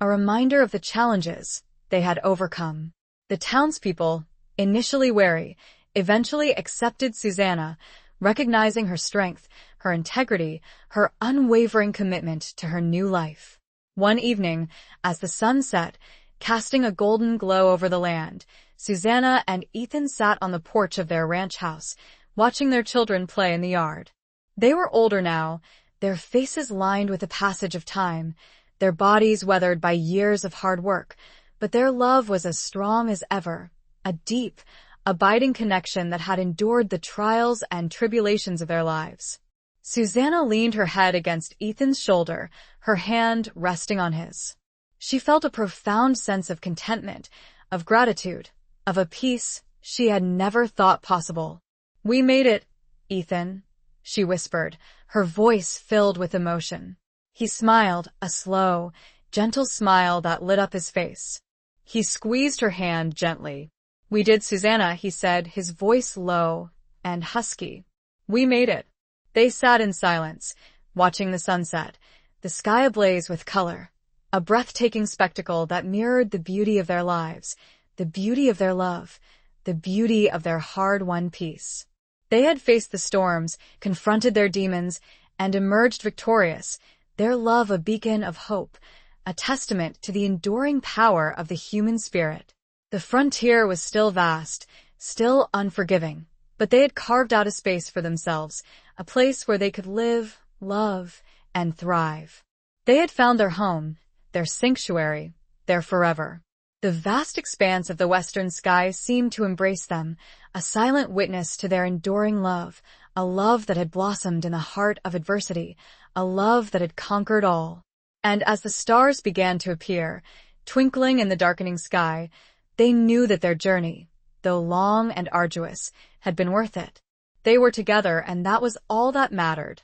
[SPEAKER 1] a reminder of the challenges they had overcome. The townspeople, initially wary, eventually accepted Susanna, recognizing her strength, her integrity, her unwavering commitment to her new life. One evening, as the sun set, casting a golden glow over the land, Susanna and Ethan sat on the porch of their ranch house, watching their children play in the yard. They were older now, their faces lined with the passage of time, their bodies weathered by years of hard work, but their love was as strong as ever, a deep, abiding connection that had endured the trials and tribulations of their lives. Susanna leaned her head against Ethan's shoulder, her hand resting on his. She felt a profound sense of contentment, of gratitude, of a peace she had never thought possible. "We made it, Ethan," she whispered, her voice filled with emotion. He smiled, a slow, gentle smile that lit up his face. He squeezed her hand gently. "We did, Susanna," he said, his voice low and husky. "We made it." They sat in silence, watching the sunset, the sky ablaze with color, a breathtaking spectacle that mirrored the beauty of their lives, the beauty of their love, the beauty of their hard-won peace. They had faced the storms, confronted their demons, and emerged victorious, their love a beacon of hope, a testament to the enduring power of the human spirit. The frontier was still vast, still unforgiving, but they had carved out a space for themselves, a place where they could live, love, and thrive. They had found their home, their sanctuary, their forever. The vast expanse of the western sky seemed to embrace them, a silent witness to their enduring love, a love that had blossomed in the heart of adversity, a love that had conquered all. And as the stars began to appear, twinkling in the darkening sky, they knew that their journey, though long and arduous, had been worth it. They were together, and that was all that mattered.